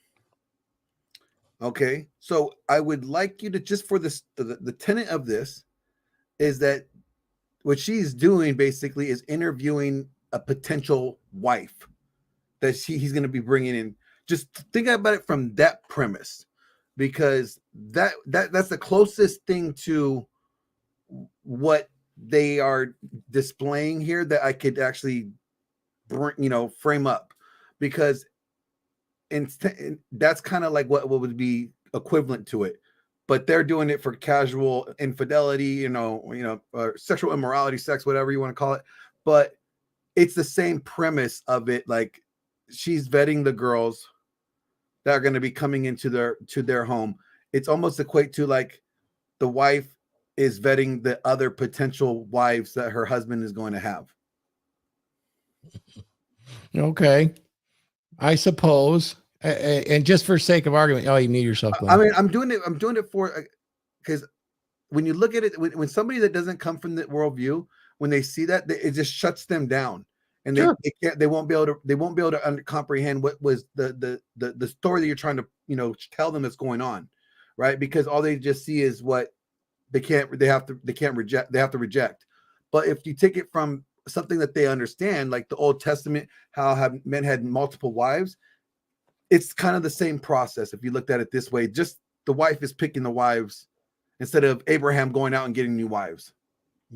Okay, so I would like you to, just for this, the tenet of this is that what she's doing basically is interviewing a potential wife that he's going to be bringing in. Just think about it from that premise, because that's the closest thing to what they are displaying here that I could actually bring, you know, frame up, because that's kind of like what would be equivalent to it, but they're doing it for casual infidelity, you know, sexual immorality, sex, whatever you want to call it. But it's the same premise of it. Like, she's vetting the girls that are going to be coming into their home. It's almost equate to like the wife is vetting the other potential wives that her husband is going to have. Okay, I suppose. And just for sake of argument, you mute yourself, Glenn. I mean, I'm doing it for, because when you look at it, when somebody that doesn't come from the worldview, when they see that, it just shuts them down, and they won't be able to comprehend what was the story that you're trying to, you know, tell them that's going on, right? Because all they just see is what they have to reject. But if you take it from something that they understand, like the Old Testament, how men had multiple wives, it's kind of the same process. If you looked at it this way, just the wife is picking the wives instead of Abraham going out and getting new wives.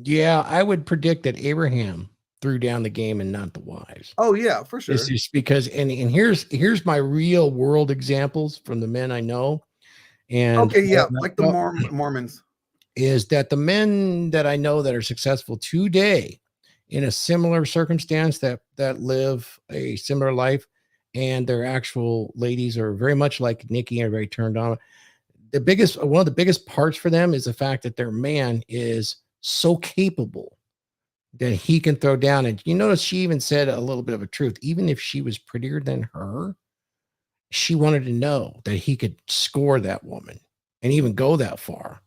Yeah, I would predict that Abraham threw down the game and not the wives. Oh yeah, for sure. This is because, and here's my real world examples from the men I know. And okay, yeah, like the Mormons, is that the men that I know that are successful today in a similar circumstance, that live a similar life, and their actual ladies are very much like Nikki, are very turned on. One of the biggest parts for them is the fact that their man is so capable that he can throw down. And you notice she even said a little bit of a truth. Even if she was prettier than her, she wanted to know that he could score that woman and even go that far.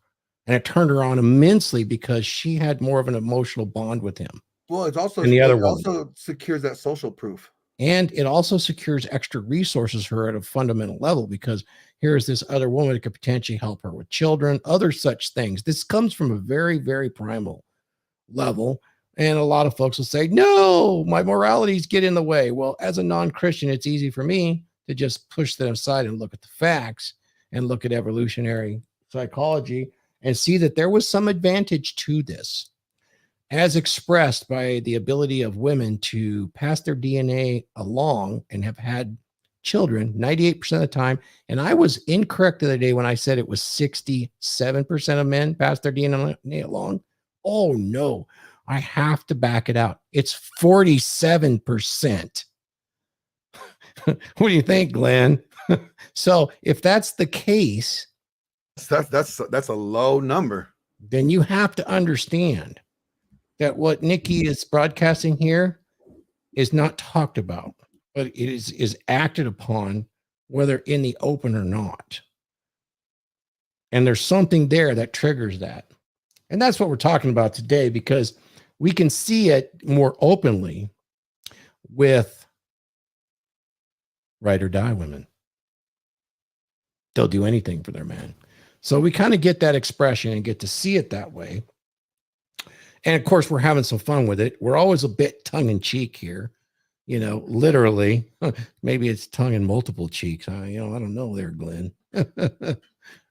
And it turned her on immensely because she had more of an emotional bond with him. Well, it also secures that social proof. And it also secures extra resources for her at a fundamental level, because here's this other woman that could potentially help her with children, other such things. This comes from a very, very primal level. And a lot of folks will say, no, my moralities get in the way. Well, as a non-Christian, it's easy for me to just push them aside and look at the facts and look at evolutionary psychology and see that there was some advantage to this, as expressed by the ability of women to pass their DNA along and have had children 98% of the time. And I was incorrect the other day when I said it was 67% of men pass their DNA along. Oh no, I have to back it out. It's 47%. What do you think, Glenn? So if that's the case, that's a low number. Then you have to understand that what Nikki is broadcasting here is not talked about, but it is acted upon, whether in the open or not. And there's something there that triggers that. And that's what we're talking about today, because we can see it more openly with ride or die women. They'll do anything for their man. So we kind of get that expression and get to see it that way. And of course, we're having some fun with it. We're always a bit tongue in cheek here, you know, literally. Maybe it's tongue in multiple cheeks. I don't know there, Glenn.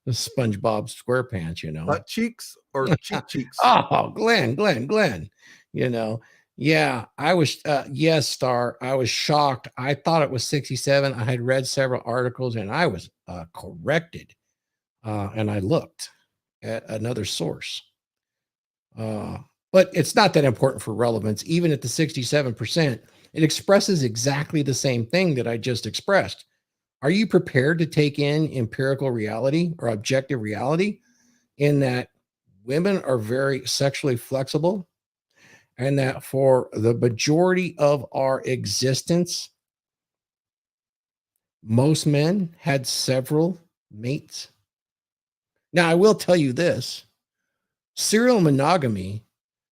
SpongeBob SquarePants, you know. Butt cheeks or cheek cheeks? Oh, Glenn, you know. Yeah, I was, yes, Star. I was shocked. I thought it was 67. I had read several articles and I was corrected. And I looked at another source. But it's not that important for relevance. Even at the 67%, it expresses exactly the same thing that I just expressed. Are you prepared to take in empirical reality or objective reality in that women are very sexually flexible and that for the majority of our existence, most men had several mates? Now, I will tell you this: serial monogamy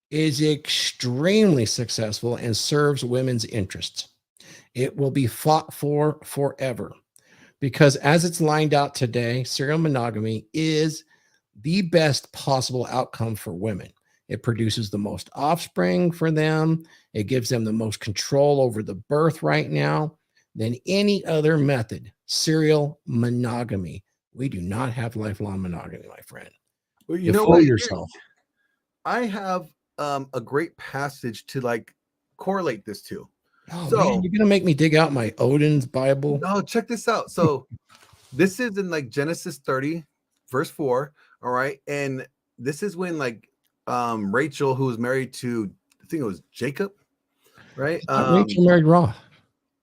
is extremely successful and serves women's interests. It will be fought for forever because, as it's lined out today, serial monogamy is the best possible outcome for women. It produces the most offspring for them. It gives them the most control over the birth right now than any other method. Serial monogamy. We do not have lifelong monogamy, my friend. Well, You fool yourself. I have a great passage to like correlate this to. Oh So, man, you're gonna make me dig out my Odin's Bible. no, check this out. So this is in like Genesis 30, verse 4. All right. And this is when like Rachel, who was married to, I think it was Jacob, right? Rachel married Ross.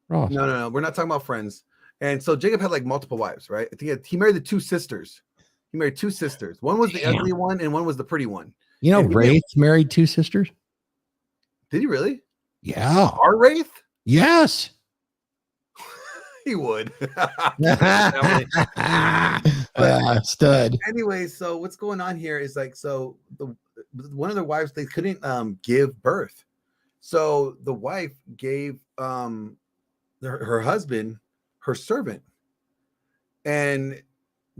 No. We're not talking about friends. And so Jacob had like multiple wives, right? I think he married the two sisters. He married two sisters. One was the ugly one and one was the pretty one. You know, And Wraith married two sisters. Did he really? Yeah. Our Wraith? Yes. He would. Stud. Anyway, so what's going on here is like, so one of their wives, they couldn't give birth. So the wife gave her husband her servant, and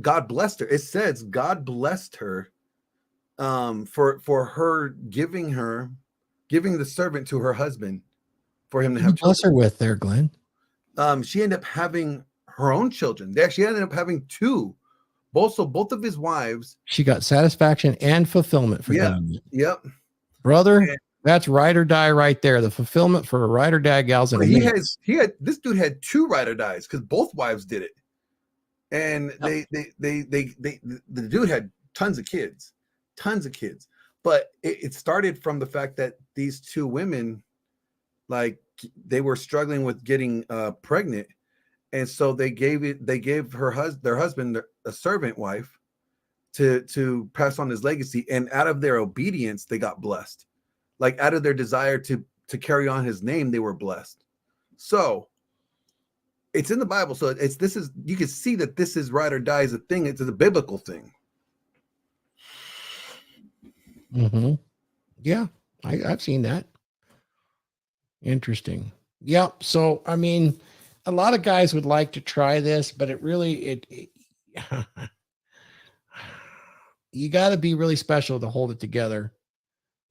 God blessed her. It says God blessed her for her giving the servant to her husband for him to have Bless her with there, Glenn. She ended up having her own children. She ended up having two. Both of his wives. She got satisfaction and fulfillment for doing it. Yep. Brother, that's ride or die right there. The fulfillment for a ride or die gals. And this dude had two ride or dies because both wives did it. And the dude had tons of kids. But it started from the fact that these two women, like, they were struggling with getting pregnant, and so they gave their husband a servant wife to pass on his legacy, and out of their obedience they got blessed. Like, out of their desire to carry on his name, they were blessed. So it's in the Bible. So you can see that this is ride or die is a thing. It's a biblical thing. Mm-hmm. Yeah, I've seen that. Interesting. Yeah. So, I mean, a lot of guys would like to try this, but it really, you got to be really special to hold it together.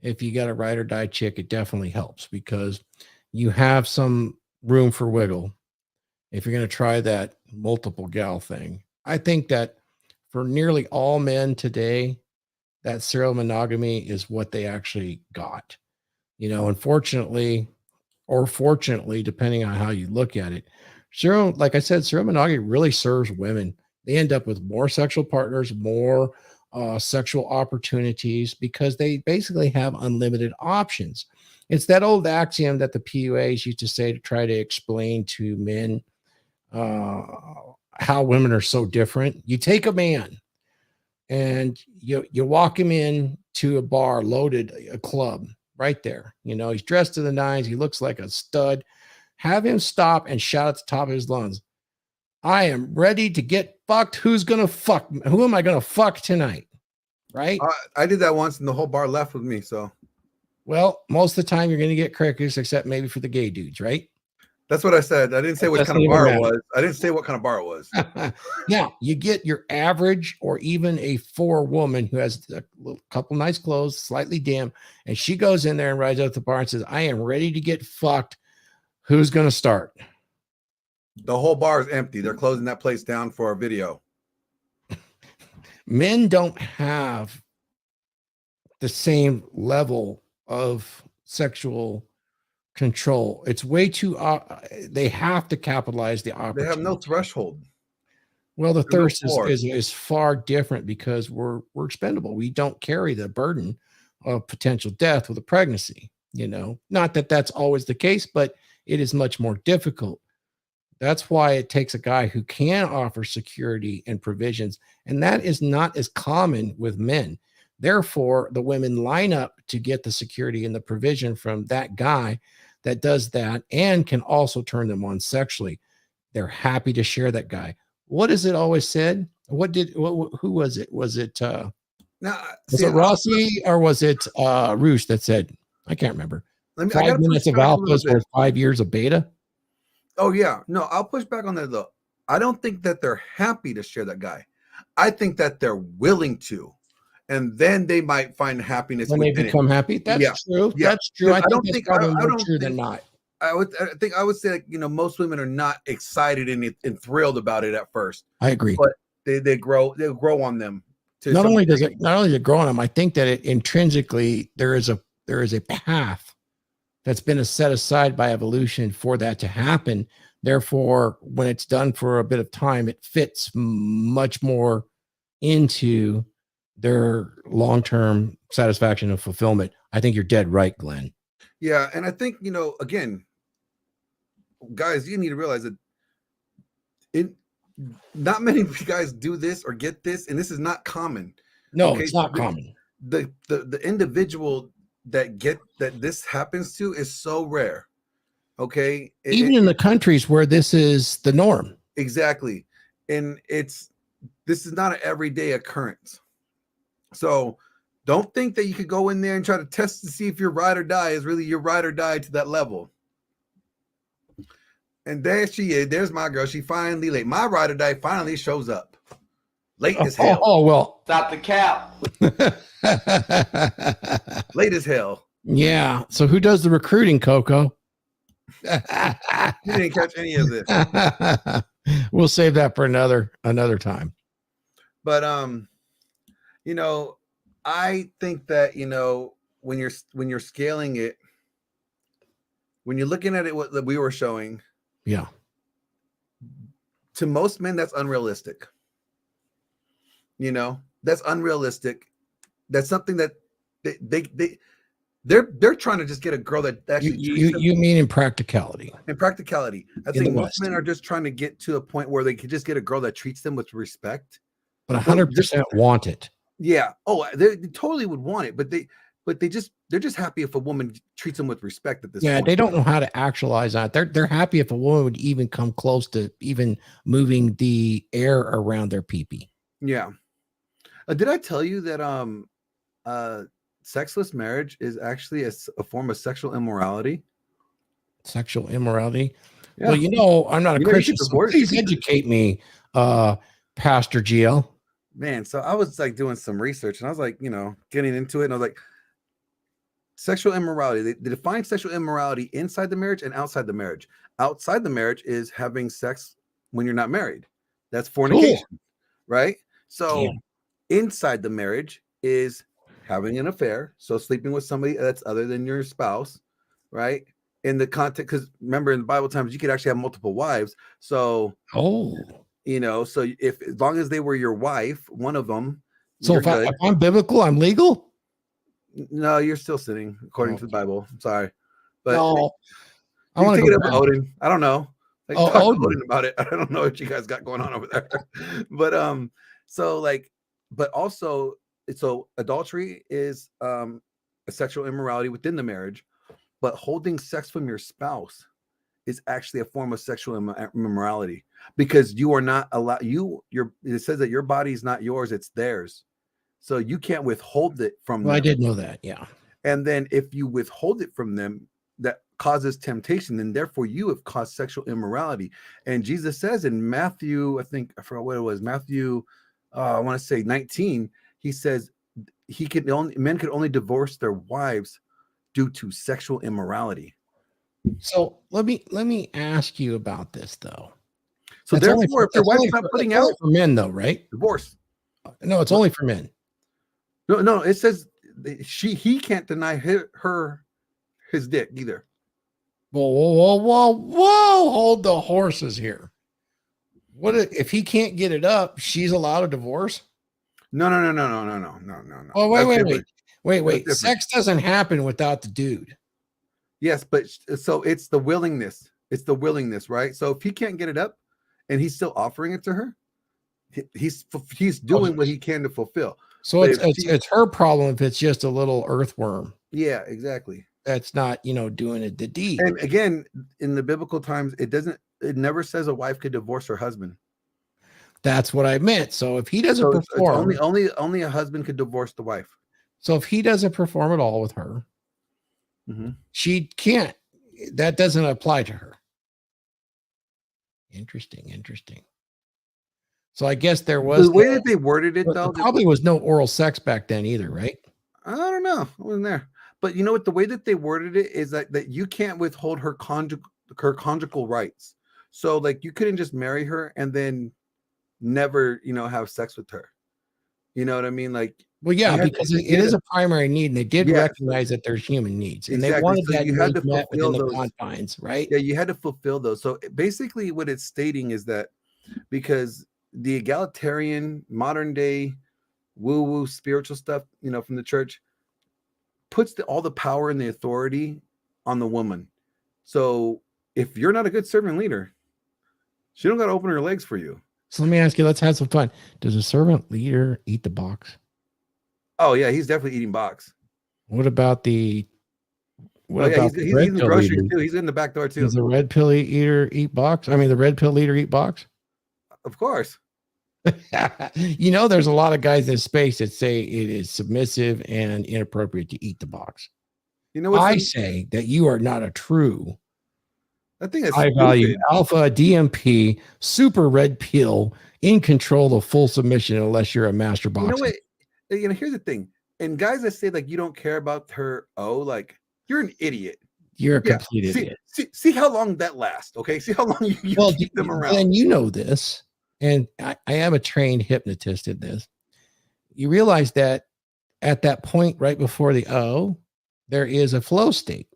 If you got a ride or die chick, it definitely helps because you have some room for wiggle. If you're going to try that multiple gal thing, I think that for nearly all men today, that serial monogamy is what they actually got. You know, unfortunately, or fortunately, depending on how you look at it, like I said, serial monogamy really serves women. They end up with more sexual partners, more sexual opportunities because they basically have unlimited options. It's that old axiom that the PUAs used to say to try to explain to men how women are so different. You take a man and you walk him in to a bar loaded, a club right there. You know, he's dressed to the nines. He looks like a stud. Have him stop and shout at the top of his lungs, I am ready to get fucked. Who's going to fuck? Who am I going to fuck tonight? Right? I did that once and the whole bar left with me. So, well, most of the time you're going to get crickets, except maybe for the gay dudes, right? That's what I said. I didn't say what kind of bar it was. I didn't say what kind of bar it was. Now, you get your average or even a 4 woman who has a couple nice clothes, slightly dim, and she goes in there and rides out the bar and says, I am ready to get fucked. Who's going to start? The whole bar is empty. They're closing that place down for a video. Men don't have the same level of sexual control. It's way too they have to capitalize the They opportunity. have no threshold. Well, the There's no thirst floor. is far different because we're expendable. We don't carry the burden of potential death with a pregnancy, you know. Not that that's always the case, but it is much more difficult. That's why it takes a guy who can offer security and provisions, and that is not as common with men. Therefore, the women line up to get the security and the provision from that guy that does that and can also turn them on sexually. They're happy to share that guy. What is it always said? Who was it? Was it Now, was see, it Rossi or was it Roosh that said, I can't remember. I 5 gotta push minutes of back a little alphas bit. or 5 years of beta? Oh yeah, no, I'll push back on that though. I don't think that they're happy to share that guy. I think that they're willing to, and then they might find happiness When they within become it. happy? That's Yeah, true. yeah. That's true. I I think don't that's think probably I more don't true than think not. I would say like, most women are not excited and thrilled about it at first, I agree. but they grow on them. Not only does it grow on them, I think that it intrinsically there is a path that's been set aside by evolution for that to happen. Therefore, when it's done for a bit of time, it fits much more into their long-term satisfaction and fulfillment. I think you're dead right, Glenn. Yeah, and I think again, guys, you need to realize that not many guys do this or get this, and this is not common. No, Okay, it's not common. The individual that this happens to is so rare. Okay, Even in the countries where this is the norm. Exactly, and this is not an everyday occurrence. So don't think that you could go in there and try to test to see if your ride or die is really your ride or die to that level. And there she is. There's my girl. She finally late. My ride or die finally shows up. Late as hell. Oh well. Stop the cap. Late as hell. Yeah. So who does the recruiting, Coco? You didn't catch any of this. We'll save that for another time. But I think that when you're scaling it, when you're looking at it, what we were showing, yeah, to most men that's unrealistic. That's unrealistic. That's something that they're trying to just get a girl that actually you mean in practicality. In practicality, I think most men are just trying to get to a point where they can just get a girl that treats them with respect. But 100% want it. Yeah. Oh, they totally would want it, but they're just happy if a woman treats them with respect at this point. They don't know how to actualize that. They're happy if a woman would even come close to even moving the air around their pee-pee. Yeah. Did I tell you that sexless marriage is actually a form of sexual immorality? Sexual immorality? Yeah. Well, I'm not a Christian, so please educate me, Pastor GL. Man, so I was like doing some research and I was like, getting into it, and I was like, sexual immorality. They define sexual immorality inside the marriage and outside the marriage. Outside the marriage is having sex when you're not married. That's fornication, right? So inside the marriage is having an affair, so sleeping with somebody that's other than your spouse, right? In the context, because remember in the Bible times you could actually have multiple wives. So so if as long as they were your wife, one of them. So if I'm biblical, I'm legal. No, you're still sinning according to the Bible. I'm sorry, but no, I want to take it up with Odin. I don't know. Talk to Odin about it. I don't know what you guys got going on over there, but but also, so adultery is a sexual immorality within the marriage, but holding sex from your spouse is actually a form of sexual immorality because you are not allowed. It says that your body is not yours; it's theirs. So you can't withhold it from them. I did know that, yeah. And then if you withhold it from them, that causes temptation, and therefore you have caused sexual immorality. And Jesus says in Matthew, I forgot what it was, Matthew, I want to say 19, he says men could only divorce their wives due to sexual immorality. So let me ask you about this though. So therefore, if your wife's not putting out for men though, right? Divorce. No, it's only for men. No, it says he can't deny his dick either. Whoa! Hold the horses here. What if he can't get it up? She's allowed a divorce? No. Oh, wait. Sex doesn't happen without the dude. Yes, but so it's the willingness. It's the willingness, right? So if he can't get it up, and he's still offering it to her, he's doing what he can to fulfill. So it's her problem if it's just a little earthworm. Yeah, exactly. That's not, doing it the deed. And again, in the biblical times, it never says a wife could divorce her husband. That's what I meant. So if he doesn't perform, it's only a husband could divorce the wife. So if he doesn't perform at all with her, she can't. That doesn't apply to her. Interesting. So I guess there was the way that they worded it, though. There probably was no oral sex back then either, right? I don't know. I wasn't there. But you know what? The way that they worded it is that you can't withhold her conjugal rights. So like you couldn't just marry her and then never, have sex with her. You know what I mean? Like, well, yeah, because it is a primary need, and they did recognize that there's human needs, and they wanted that you had to fulfill within the confines, right? Yeah, you had to fulfill those. So basically, what it's stating is that because the egalitarian modern day woo-woo spiritual stuff, from the church puts all the power and the authority on the woman. So if you're not a good servant leader, she don't got to open her legs for you. So let me ask you, let's have some fun. Does a servant leader eat the box? Oh yeah, he's definitely eating box. What about the he's in the groceries too. He's in the back door too. Does the red pill eater eat box? I mean, the red pill leader eat box? Of course. There's a lot of guys in space that say it is submissive and inappropriate to eat the box. I say that you are not a true high value alpha DMP super red pill in control of full submission unless you're a master boxer. You know what? Here's the thing. And guys that say like you don't care about her, like you're an idiot. You're a complete idiot. See how long that lasts. Okay, see how long you keep them around. And you know this. And I am a trained hypnotist in this. You realize that at that point, right before the O, there is a flow state.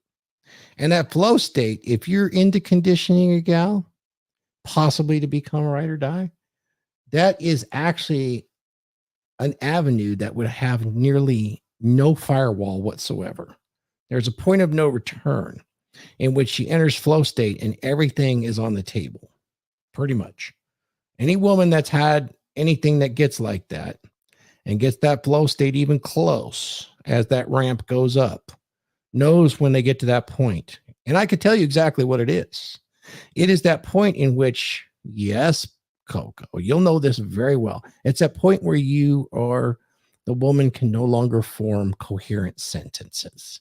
And that flow state, if you're into conditioning a gal, possibly to become a ride or die, that is actually an avenue that would have nearly no firewall whatsoever. There's a point of no return in which she enters flow state and everything is on the table, pretty much. Any woman that's had anything that gets like that and gets that flow state even close as that ramp goes up knows when they get to that point. And I could tell you exactly what it is. It is that point in which, yes, Coco, you'll know this very well. It's that point where you or the woman can no longer form coherent sentences.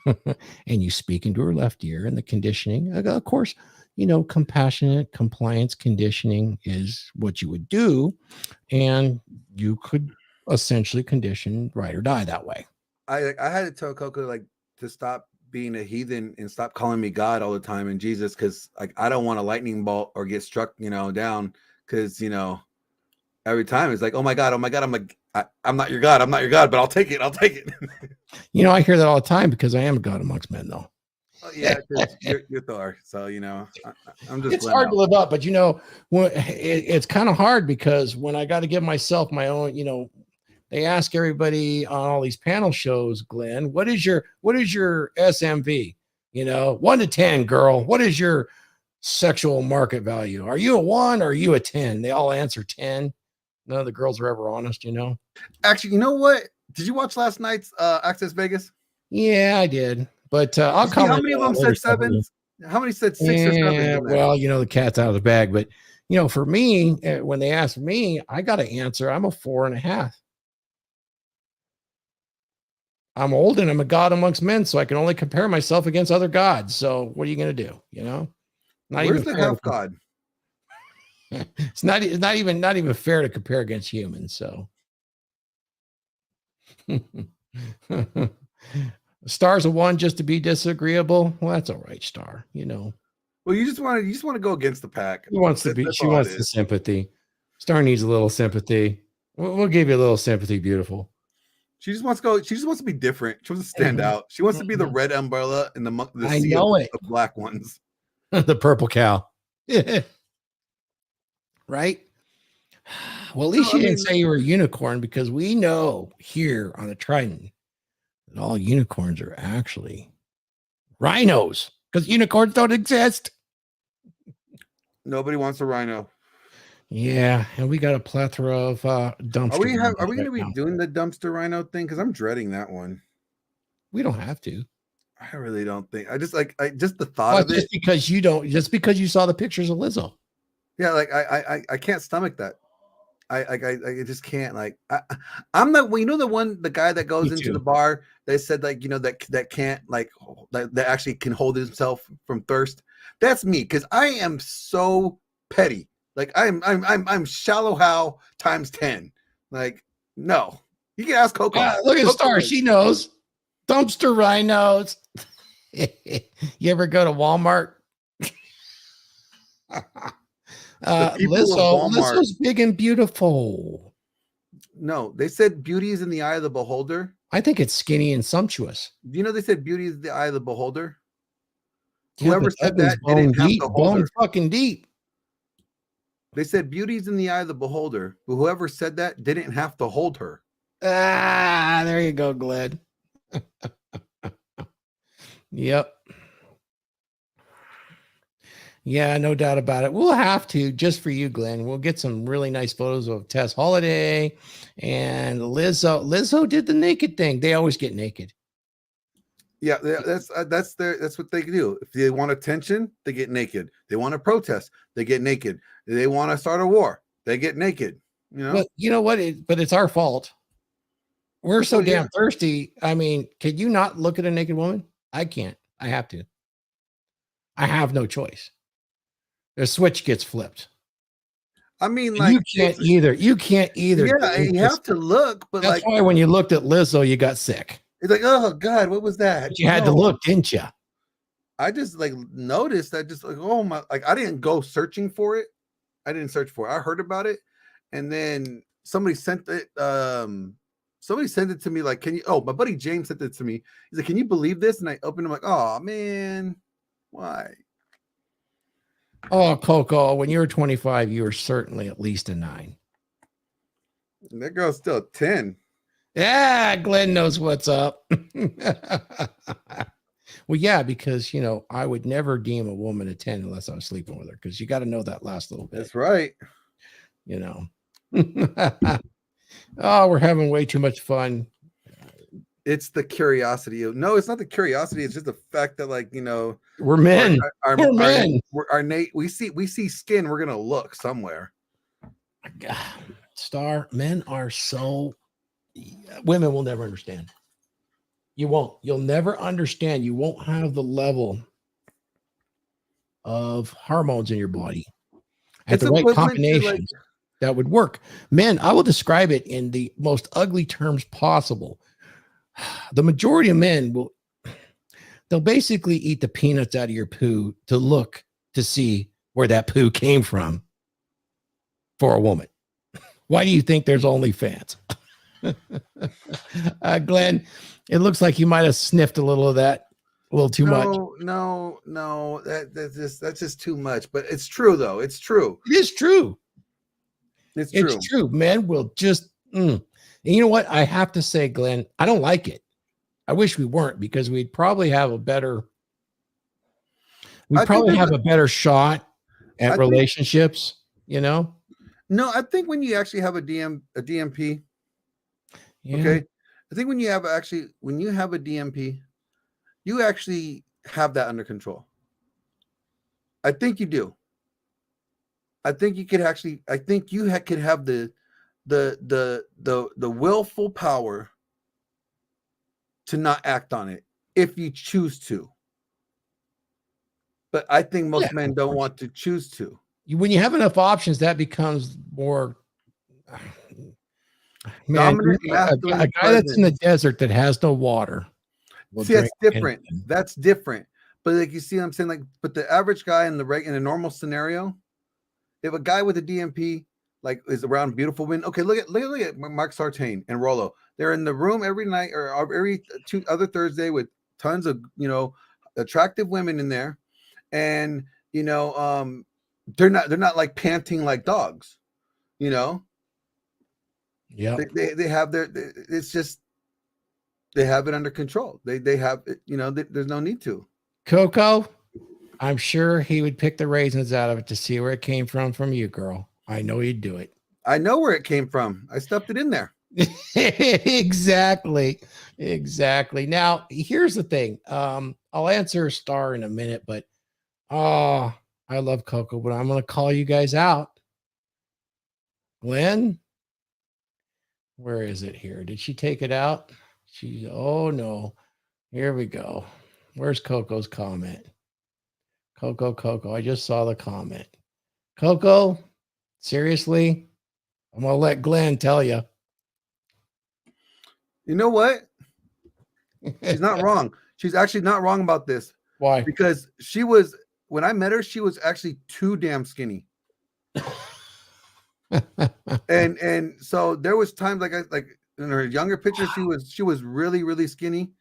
And you speak into her left ear, and the conditioning, of course, compassionate compliance conditioning is what you would do. And you could essentially condition ride or die that way. I had to tell Coco like to stop being a heathen and stop calling me God all the time and Jesus, because like I don't want a lightning bolt or get struck, down, because every time it's like, oh my God, I'm like, I'm not your God, but I'll take it. I hear that all the time because I am a God amongst men, though. Oh, yeah, you're Thor, so I'm just. It's hard to live up, but it's kind of hard because when I got to give myself my own, they ask everybody on all these panel shows, Glenn, what is your SMV? 1 to 10, girl. What is your sexual market value? Are you a 1 or are you a 10? They all answer 10. None of the girls are ever honest, Actually, you know what? Did you watch last night's Access Vegas? Yeah, I did. But I'll comment. How many of them said 7? How many said 6 or 7? Well, the cat's out of the bag. But for me, when they ask me, I got to answer. I'm a 4.5. I'm old and I'm a God amongst men, so I can only compare myself against other gods. So what are you going to do? Where's the half God? It's not even fair to compare against humans. So. Star's a 1 just to be disagreeable. Well, that's all right, Star. Well, you just want to go against the pack. She wants the sympathy. Star needs a little sympathy. We'll give you a little sympathy, beautiful. She just wants to go. She just wants to be different. She wants to stand out. She wants to be the red umbrella in the I sea know of it. the black ones. The purple cow. Right? Well, at least you didn't say you were a unicorn, because we know here on the Trident that all unicorns are actually rhinos, because unicorns don't exist. Nobody wants a rhino. Yeah, and we got a plethora of dumpster. Are we going to be doing the dumpster rhino thing? Because I'm dreading that one. We don't have to. I really don't think. I just just the thought of just it. Because you don't, just because you saw the pictures of Lizzo. Yeah, like I can't stomach that. I just can't. Like I'm not. Well, you know the guy that goes into the bar. They said like that can't like that actually can hold himself from thirst. That's me, because I am so petty. Like I'm shallow how times 10. Like no, you can ask Coco. Look at Star. She knows dumpster rhinos. You ever go to Walmart? Lizzo's big and beautiful. No, they said beauty is in the eye of the beholder. I think it's skinny and sumptuous. Do you know they said beauty is the eye of the beholder? Yeah, whoever said that didn't have to hold her. Fucking deep. They said beauty's in the eye of the beholder, but whoever said that didn't have to hold her. Ah, there you go, Glenn. Yep. Yeah, no doubt about it. We'll have to, just for you, Glenn. We'll get some really nice photos of Tess Holiday and Lizzo. Lizzo did the naked thing. They always get naked. Yeah, that's what they do. If they want attention, they get naked. They want to protest, they get naked. They want to start a war, they get naked. You know. But you know what? But it's our fault. We're so damn thirsty. I mean, could you not look at a naked woman? I can't. I have to. I have no choice. The switch gets flipped. I mean, like you can't either. You can't either. Yeah, you have to look, but that's why when you looked at Lizzo, you got sick. It's like, oh God, what was that? But you had to look, didn't you? I just like noticed. I just like, oh my, like I didn't go searching for it. I didn't search for it. I heard about it, and then somebody sent it. Somebody sent it to me. Like, can you? Oh, my buddy James sent it to me. He's like, can you believe this? And I opened. I'm like, oh man, why? Oh, Coco, when you were 25, you were certainly at least a 9. That girl's still a 10. Yeah, Glenn knows what's up. Well, yeah, because, you know, I would never deem a woman a 10 unless I was sleeping with her, because you got to know that last little bit. That's right. You know. Oh, we're having way too much fun. It's the curiosity. No, it's not the curiosity. It's just the fact that, like, you know, we're men. We're men. We see skin. We're gonna look somewhere. Star, men are so. Women will never understand. You won't. You'll never understand. You won't have the level of hormones in your body at the right combination that would work. Men, I will describe it in the most ugly terms possible. The majority of men they'll basically eat the peanuts out of your poo to look to see where that poo came from for a woman. Why do you think there's OnlyFans? Glenn, it looks like you might have sniffed a little of that, a little too much. No, that's just too much. But it's true though. It's true. It is true. It's true. It's true. Men will just. And you know what? I have to say, Glenn, I don't like it. I wish we weren't, because we'd probably have a better. We'd probably have a better shot at relationships. You know. No, I think when you actually have a DMP. Yeah. Okay. I think when you have a DMP, you actually have that under control. I think you do. I think you could actually. I think you could have the willful power to not act on it if you choose to. But I think most men don't want to choose to. When you have enough options, that becomes more. Man, a guy that's in the desert that has no water. See, that's different. That's different. But like you see what I'm saying? Like, but the average guy in a normal scenario, if a guy with a DMP like is around beautiful women. Okay, look at Mark Sartain and Rollo. They're in the room every night or every other Thursday with tons of attractive women in there, and they're not like panting like dogs, Yeah. They have it's just they have it under control. They have there's no need to. Coco, I'm sure he would pick the raisins out of it to see where it came from you, girl. I know he'd do it. I know where it came from. I stuffed it in there. Exactly. Now, here's the thing. I'll answer Star in a minute, but I love Coco, but I'm going to call you guys out. Glenn, where is it here? Did she take it out? Oh no. Here we go. Where's Coco's comment? Coco. I just saw the comment. Coco, seriously? I'm going to let Glenn tell you. You know what? She's not wrong. She's actually not wrong about this. Why? Because when I met her, she was actually too damn skinny. and so there was times like in her younger pictures, she was really, really skinny.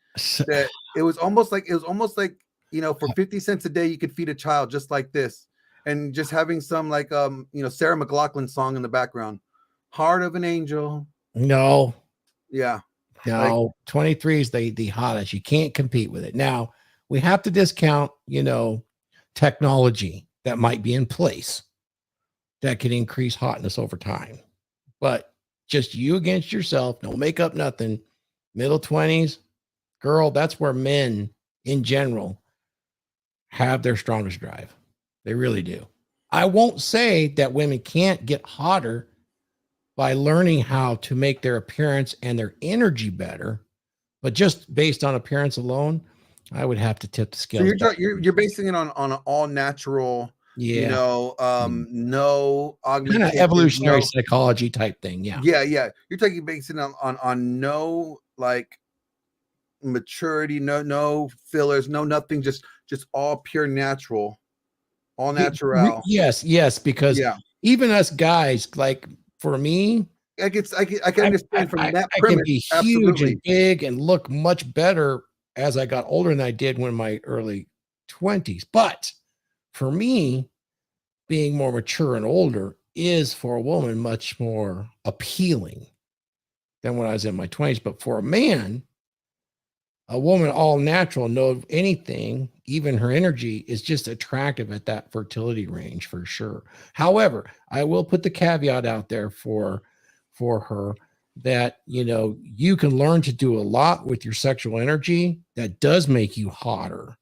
That it was almost like for 50 cents a day you could feed a child just like this, and just having some like Sarah McLachlan song in the background. Heart of an Angel. No. Yeah. No, 23 is the hottest. You can't compete with it. Now, we have to discount, technology that might be in place that could increase hotness over time. But just you against yourself, no makeup, nothing, middle 20s, girl, that's where men in general have their strongest drive. They really do. I won't say that women can't get hotter by learning how to make their appearance and their energy better, but just based on appearance alone, I would have to tip the scale. So you're basing it on an all natural, no augmentation, kind of evolutionary psychology type thing. Yeah. You're basing it on no like maturity, no fillers, no nothing, just all pure natural, all natural. Yes, because even us guys, like for me, I can understand from that premise. I can be huge and big and look much better as I got older than I did when my early 20s. But for me, being more mature and older is for a woman much more appealing than when I was in my 20s. But for a man, a woman all natural, no anything, even her energy is just attractive at that fertility range for sure. However, I will put the caveat out there for her that, you can learn to do a lot with your sexual energy that does make you hotter,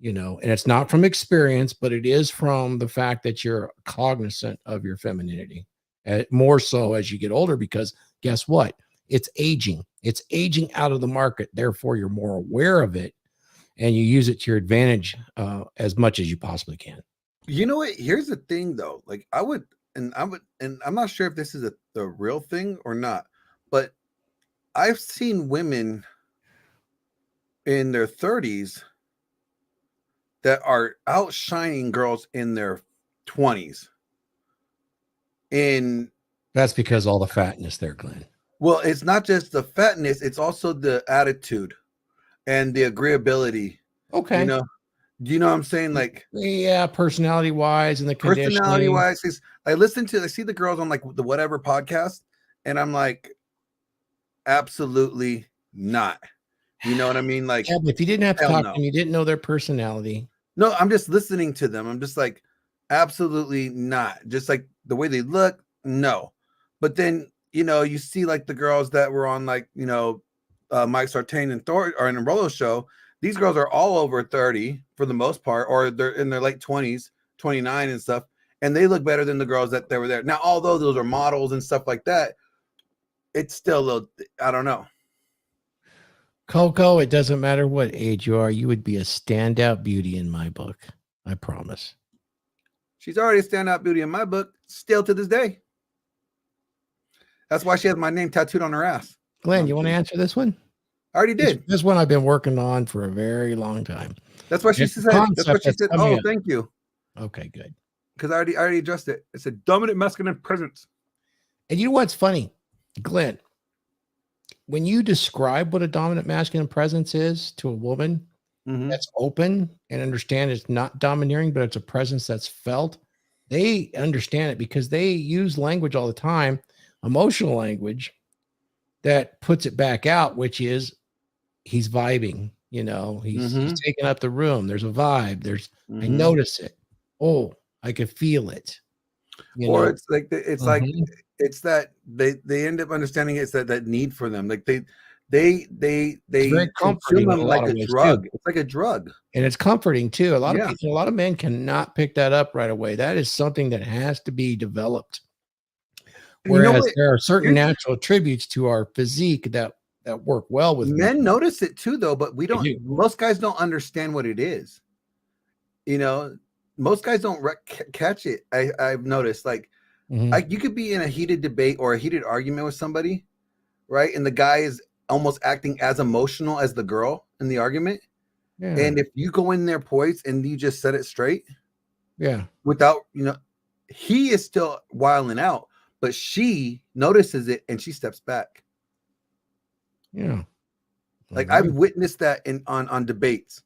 and it's not from experience, but it is from the fact that you're cognizant of your femininity, more so as you get older, because guess what? It's aging out of the market. Therefore, you're more aware of it and you use it to your advantage as much as you possibly can. You know what? Here's the thing though. Like and I'm not sure if this is the real thing or not, but I've seen women in their 30s that are outshining girls in their 20s. And that's because all the fatness there, Glenn. Well, it's not just the fatness, it's also the attitude and the agreeability. Okay. Do you know what I'm saying? Like, yeah, personality wise and the conditioning. Personality wise, I see the girls on like the whatever podcast, and I'm like, absolutely not. You know what I mean? Like, yeah, but if you didn't have to talk to them, you didn't know their personality. No, I'm just listening to them. I'm just like, absolutely not. Just like the way they look, no. But then, you see like the girls that were on like, Mike Sartain and Thor or in a Rollo show. These girls are all over 30 for the most part, or they're in their late 20s, 29 and stuff. And they look better than the girls that they were there. Now, although those are models and stuff like that, it's still a little, I don't know. Coco, it doesn't matter what age you are. You would be a standout beauty in my book. I promise. She's already a standout beauty in my book, still to this day. That's why she has my name tattooed on her ass. Glenn, you want to answer this one? I already did. This one I've been working on for a very long time. That's why she said. That's what she said. Oh, thank you. Okay, good. Because I already addressed it. It's a dominant masculine presence. And you know what's funny, Glenn? When you describe what a dominant masculine presence is to a woman that's open and understand it's not domineering, but it's a presence that's felt, they understand it because they use language all the time, emotional language that puts it back out, which is he's vibing, he's taking up the room. There's a vibe. I notice it. Oh, I could feel it. Or it's like it's that they end up understanding it's that need for them. Like they very comforting consume them in a like lot of a ways, drug. too. It's like a drug. And it's comforting too. A lot of Yeah. people, a lot of men cannot pick that up right away. That is something that has to be developed. And you know Whereas what? there are certain Here's- natural attributes to our physique that work well with Men notice it too, though, but we They don't. do. Most guys don't understand what it is. Most guys don't catch it. I've noticed. Like, you could be in a heated debate or a heated argument with somebody, right? And the guy is almost acting as emotional as the girl in the argument. Yeah. And if you go in there poised and you just set it straight, Yeah. without, he is still wilding out, but she notices it and she steps back. Yeah. Like I've witnessed that on debates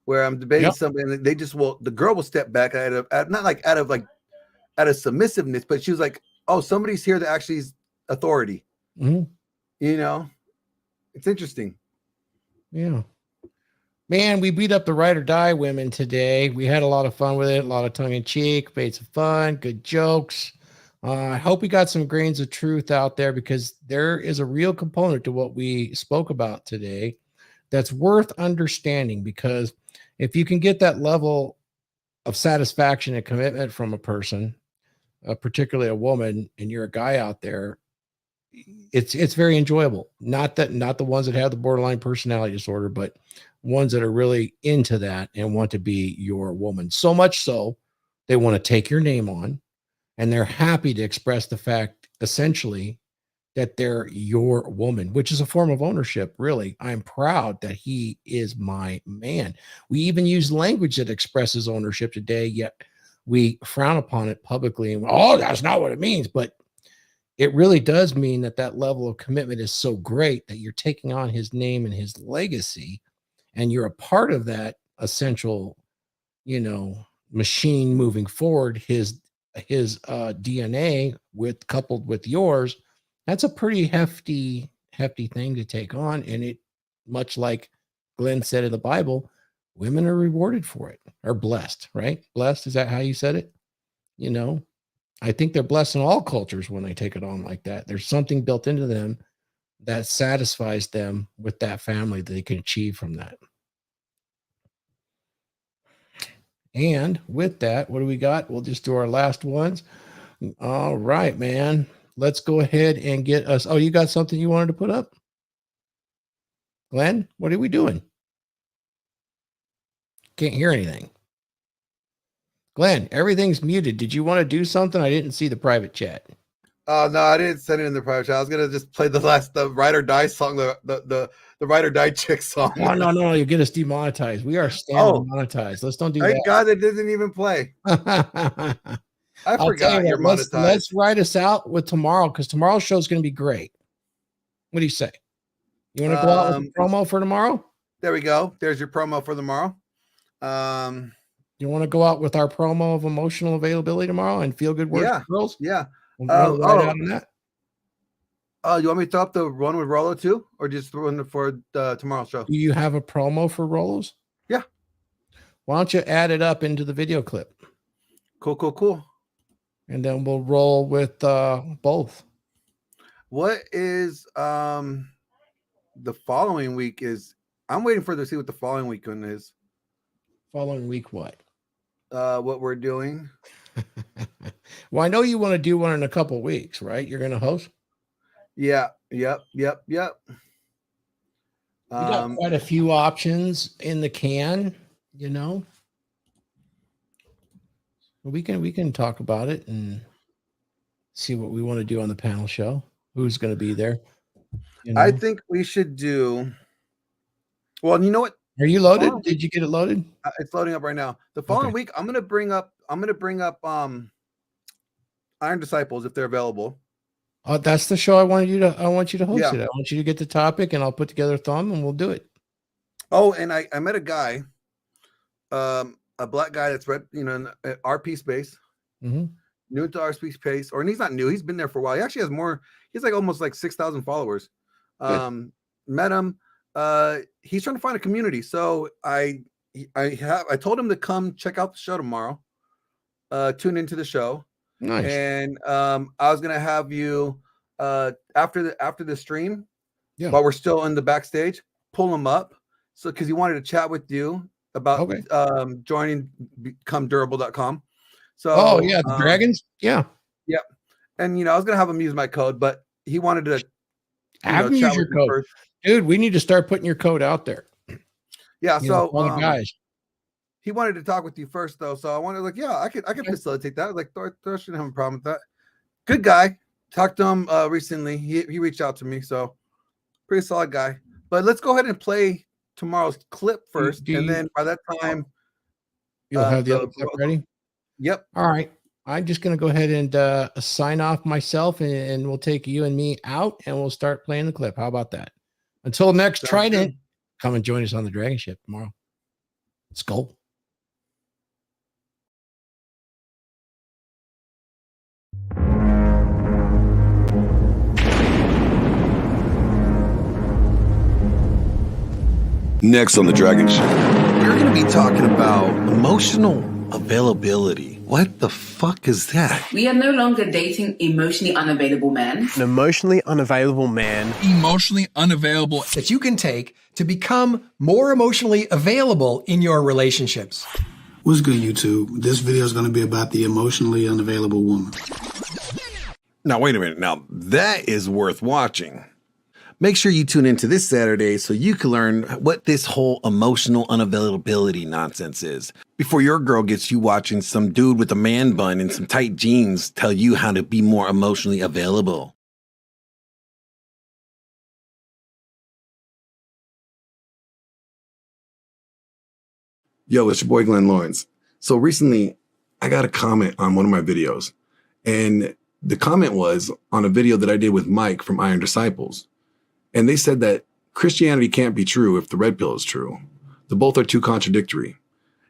where I'm debating something and they just the girl will step back out of submissiveness, but she was like, oh, somebody's here that actually is authority. It's interesting. Yeah. Man, we beat up the ride or die women today. We had a lot of fun with it, a lot of tongue in cheek, made some fun, good jokes. I hope we got some grains of truth out there because there is a real component to what we spoke about today that's worth understanding, because if you can get that level of satisfaction and commitment from a person, particularly a woman, and you're a guy out there, it's very enjoyable. Not the ones that have the borderline personality disorder, but ones that are really into that and want to be your woman. So much so they want to take your name on, and they're happy to express the fact essentially that they're your woman, which is a form of ownership. Really, I'm proud that he is my man. We even use language that expresses ownership today, yet we frown upon it publicly and that's not what it means. But it really does mean that level of commitment is so great that you're taking on his name and his legacy, and you're a part of that essential, machine moving forward. His DNA coupled with yours. That's a pretty hefty thing to take on. And it, much like Glenn said in the Bible, women are rewarded for it, are blessed, right? Blessed, is that how you said it? I think they're blessed in all cultures when they take it on like that. There's something built into them that satisfies them with that family that they can achieve from that. And with that, what do we got? We'll just do our last ones. All right, man. Let's go ahead and get us. Oh, you got something you wanted to put up? Glenn, what are we doing? Can't hear anything. Glenn, everything's muted. Did you want to do something? I didn't see the private chat. Oh, no, I didn't send it in the private chat. I was going to just play the ride or die song, the ride or die chick song. No, you get us demonetized. We are standing monetized. Let's don't do that. Thank God it didn't even play. I forgot you're monetized. Let's write us out with tomorrow, because tomorrow's show is going to be great. What do you say? You want to go out with a promo for tomorrow? There we go. There's your promo for tomorrow. You want to go out with our promo of emotional availability tomorrow and feel good words for girls? Yeah. You want me to throw up the one with Rollo too, or just throw in for tomorrow's show? Do you have a promo for Rollos? Yeah. Why don't you add it up into the video clip? Cool. And then we'll roll with both. What is the following week is? I'm waiting to see what the following week is. Following week what? What we're doing. Well, I know you want to do one in a couple of weeks, right? You're going to host? Yeah. Yep. We got quite a few options in the can, We can talk about it and see what we want to do on the panel show. Who's going to be there? I think we should do. Well, you know what? Are you loaded? Did you get it loaded? It's loading up right now. The following week, I'm gonna bring up Iron Disciples if they're available. That's the show I want you to host Yeah. it. I want you to get the topic, and I'll put together a thumb, and we'll do it. Oh, and I met a guy, a black guy that's read, you know, in RP space, new to RP space, and he's not new. He's been there for a while. He actually has more. He's like almost like 6,000 followers. Met him. He's trying to find a community. So I told him to come check out the show tomorrow. Tune into the show. Nice. And I was gonna have you after the stream, while we're still in the backstage, pull him up. So because he wanted to chat with you about joining becomedurable.com. So the dragons. Yeah. Yep. And you know, I was gonna have him use my code, but he wanted to have him use your code. First. Dude, we need to start putting your code out there. Yeah, so all the guys. He wanted to talk with you first, though. So I wanted, like, yeah, I could facilitate that. Like, Thor shouldn't have a problem with that. Good guy. Talked to him recently. He reached out to me, so pretty solid guy. But let's go ahead and play tomorrow's clip first, and then by that time, you'll have the other clip ready. Yep. All right. I'm just gonna go ahead and sign off myself, and we'll take you and me out, and we'll start playing the clip. How about that? Until next Trident, come and join us on the Dragon Ship tomorrow. Let's go. Next on the Dragon Ship, we're going to be talking about emotional availability. What the fuck is that? We are no longer dating emotionally unavailable men. An emotionally unavailable man. Emotionally unavailable. That you can take to become more emotionally available in your relationships. What's good, YouTube? This video is going to be about the emotionally unavailable woman. Now, wait a minute. Now, that is worth watching. Make sure you tune into this Saturday so you can learn what this whole emotional unavailability nonsense is. Before your girl gets you watching some dude with a man bun and some tight jeans tell you how to be more emotionally available. Yo, it's your boy Glenn Lawrence. So recently, I got a comment on one of my videos. And the comment was on a video that I did with Mike from Iron Disciples. And they said that Christianity can't be true if the red pill is true. The both are too contradictory.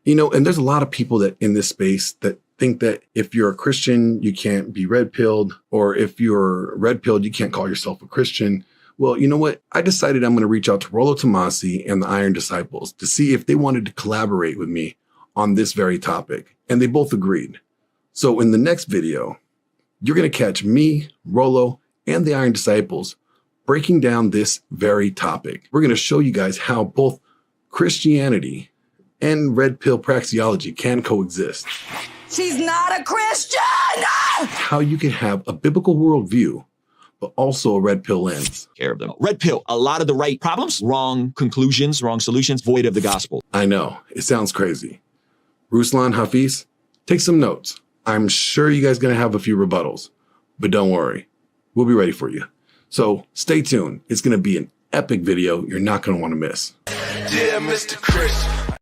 You know, and there's a lot of people that in this space that think that if you're a Christian, you can't be red pilled, or if you're red pilled, you can't call yourself a Christian. Well, you know what? I decided I'm going to reach out to Rollo Tomasi and the Iron Disciples to see if they wanted to collaborate with me on this very topic. And they both agreed. So in the next video, you're going to catch me, Rollo, and the Iron Disciples breaking down this very topic. We're going to show you guys how both Christianity and red pill praxeology can coexist. She's not a Christian! How you can have a biblical worldview, but also a red pill lens. Care of them. Red pill, a lot of the right problems, wrong conclusions, wrong solutions, void of the gospel. I know, it sounds crazy. Ruslan, Hafiz, take some notes. I'm sure you guys are going to have a few rebuttals, but don't worry, we'll be ready for you. So stay tuned. It's going to be an epic video you're not going to want to miss. Dear Mr. Christian.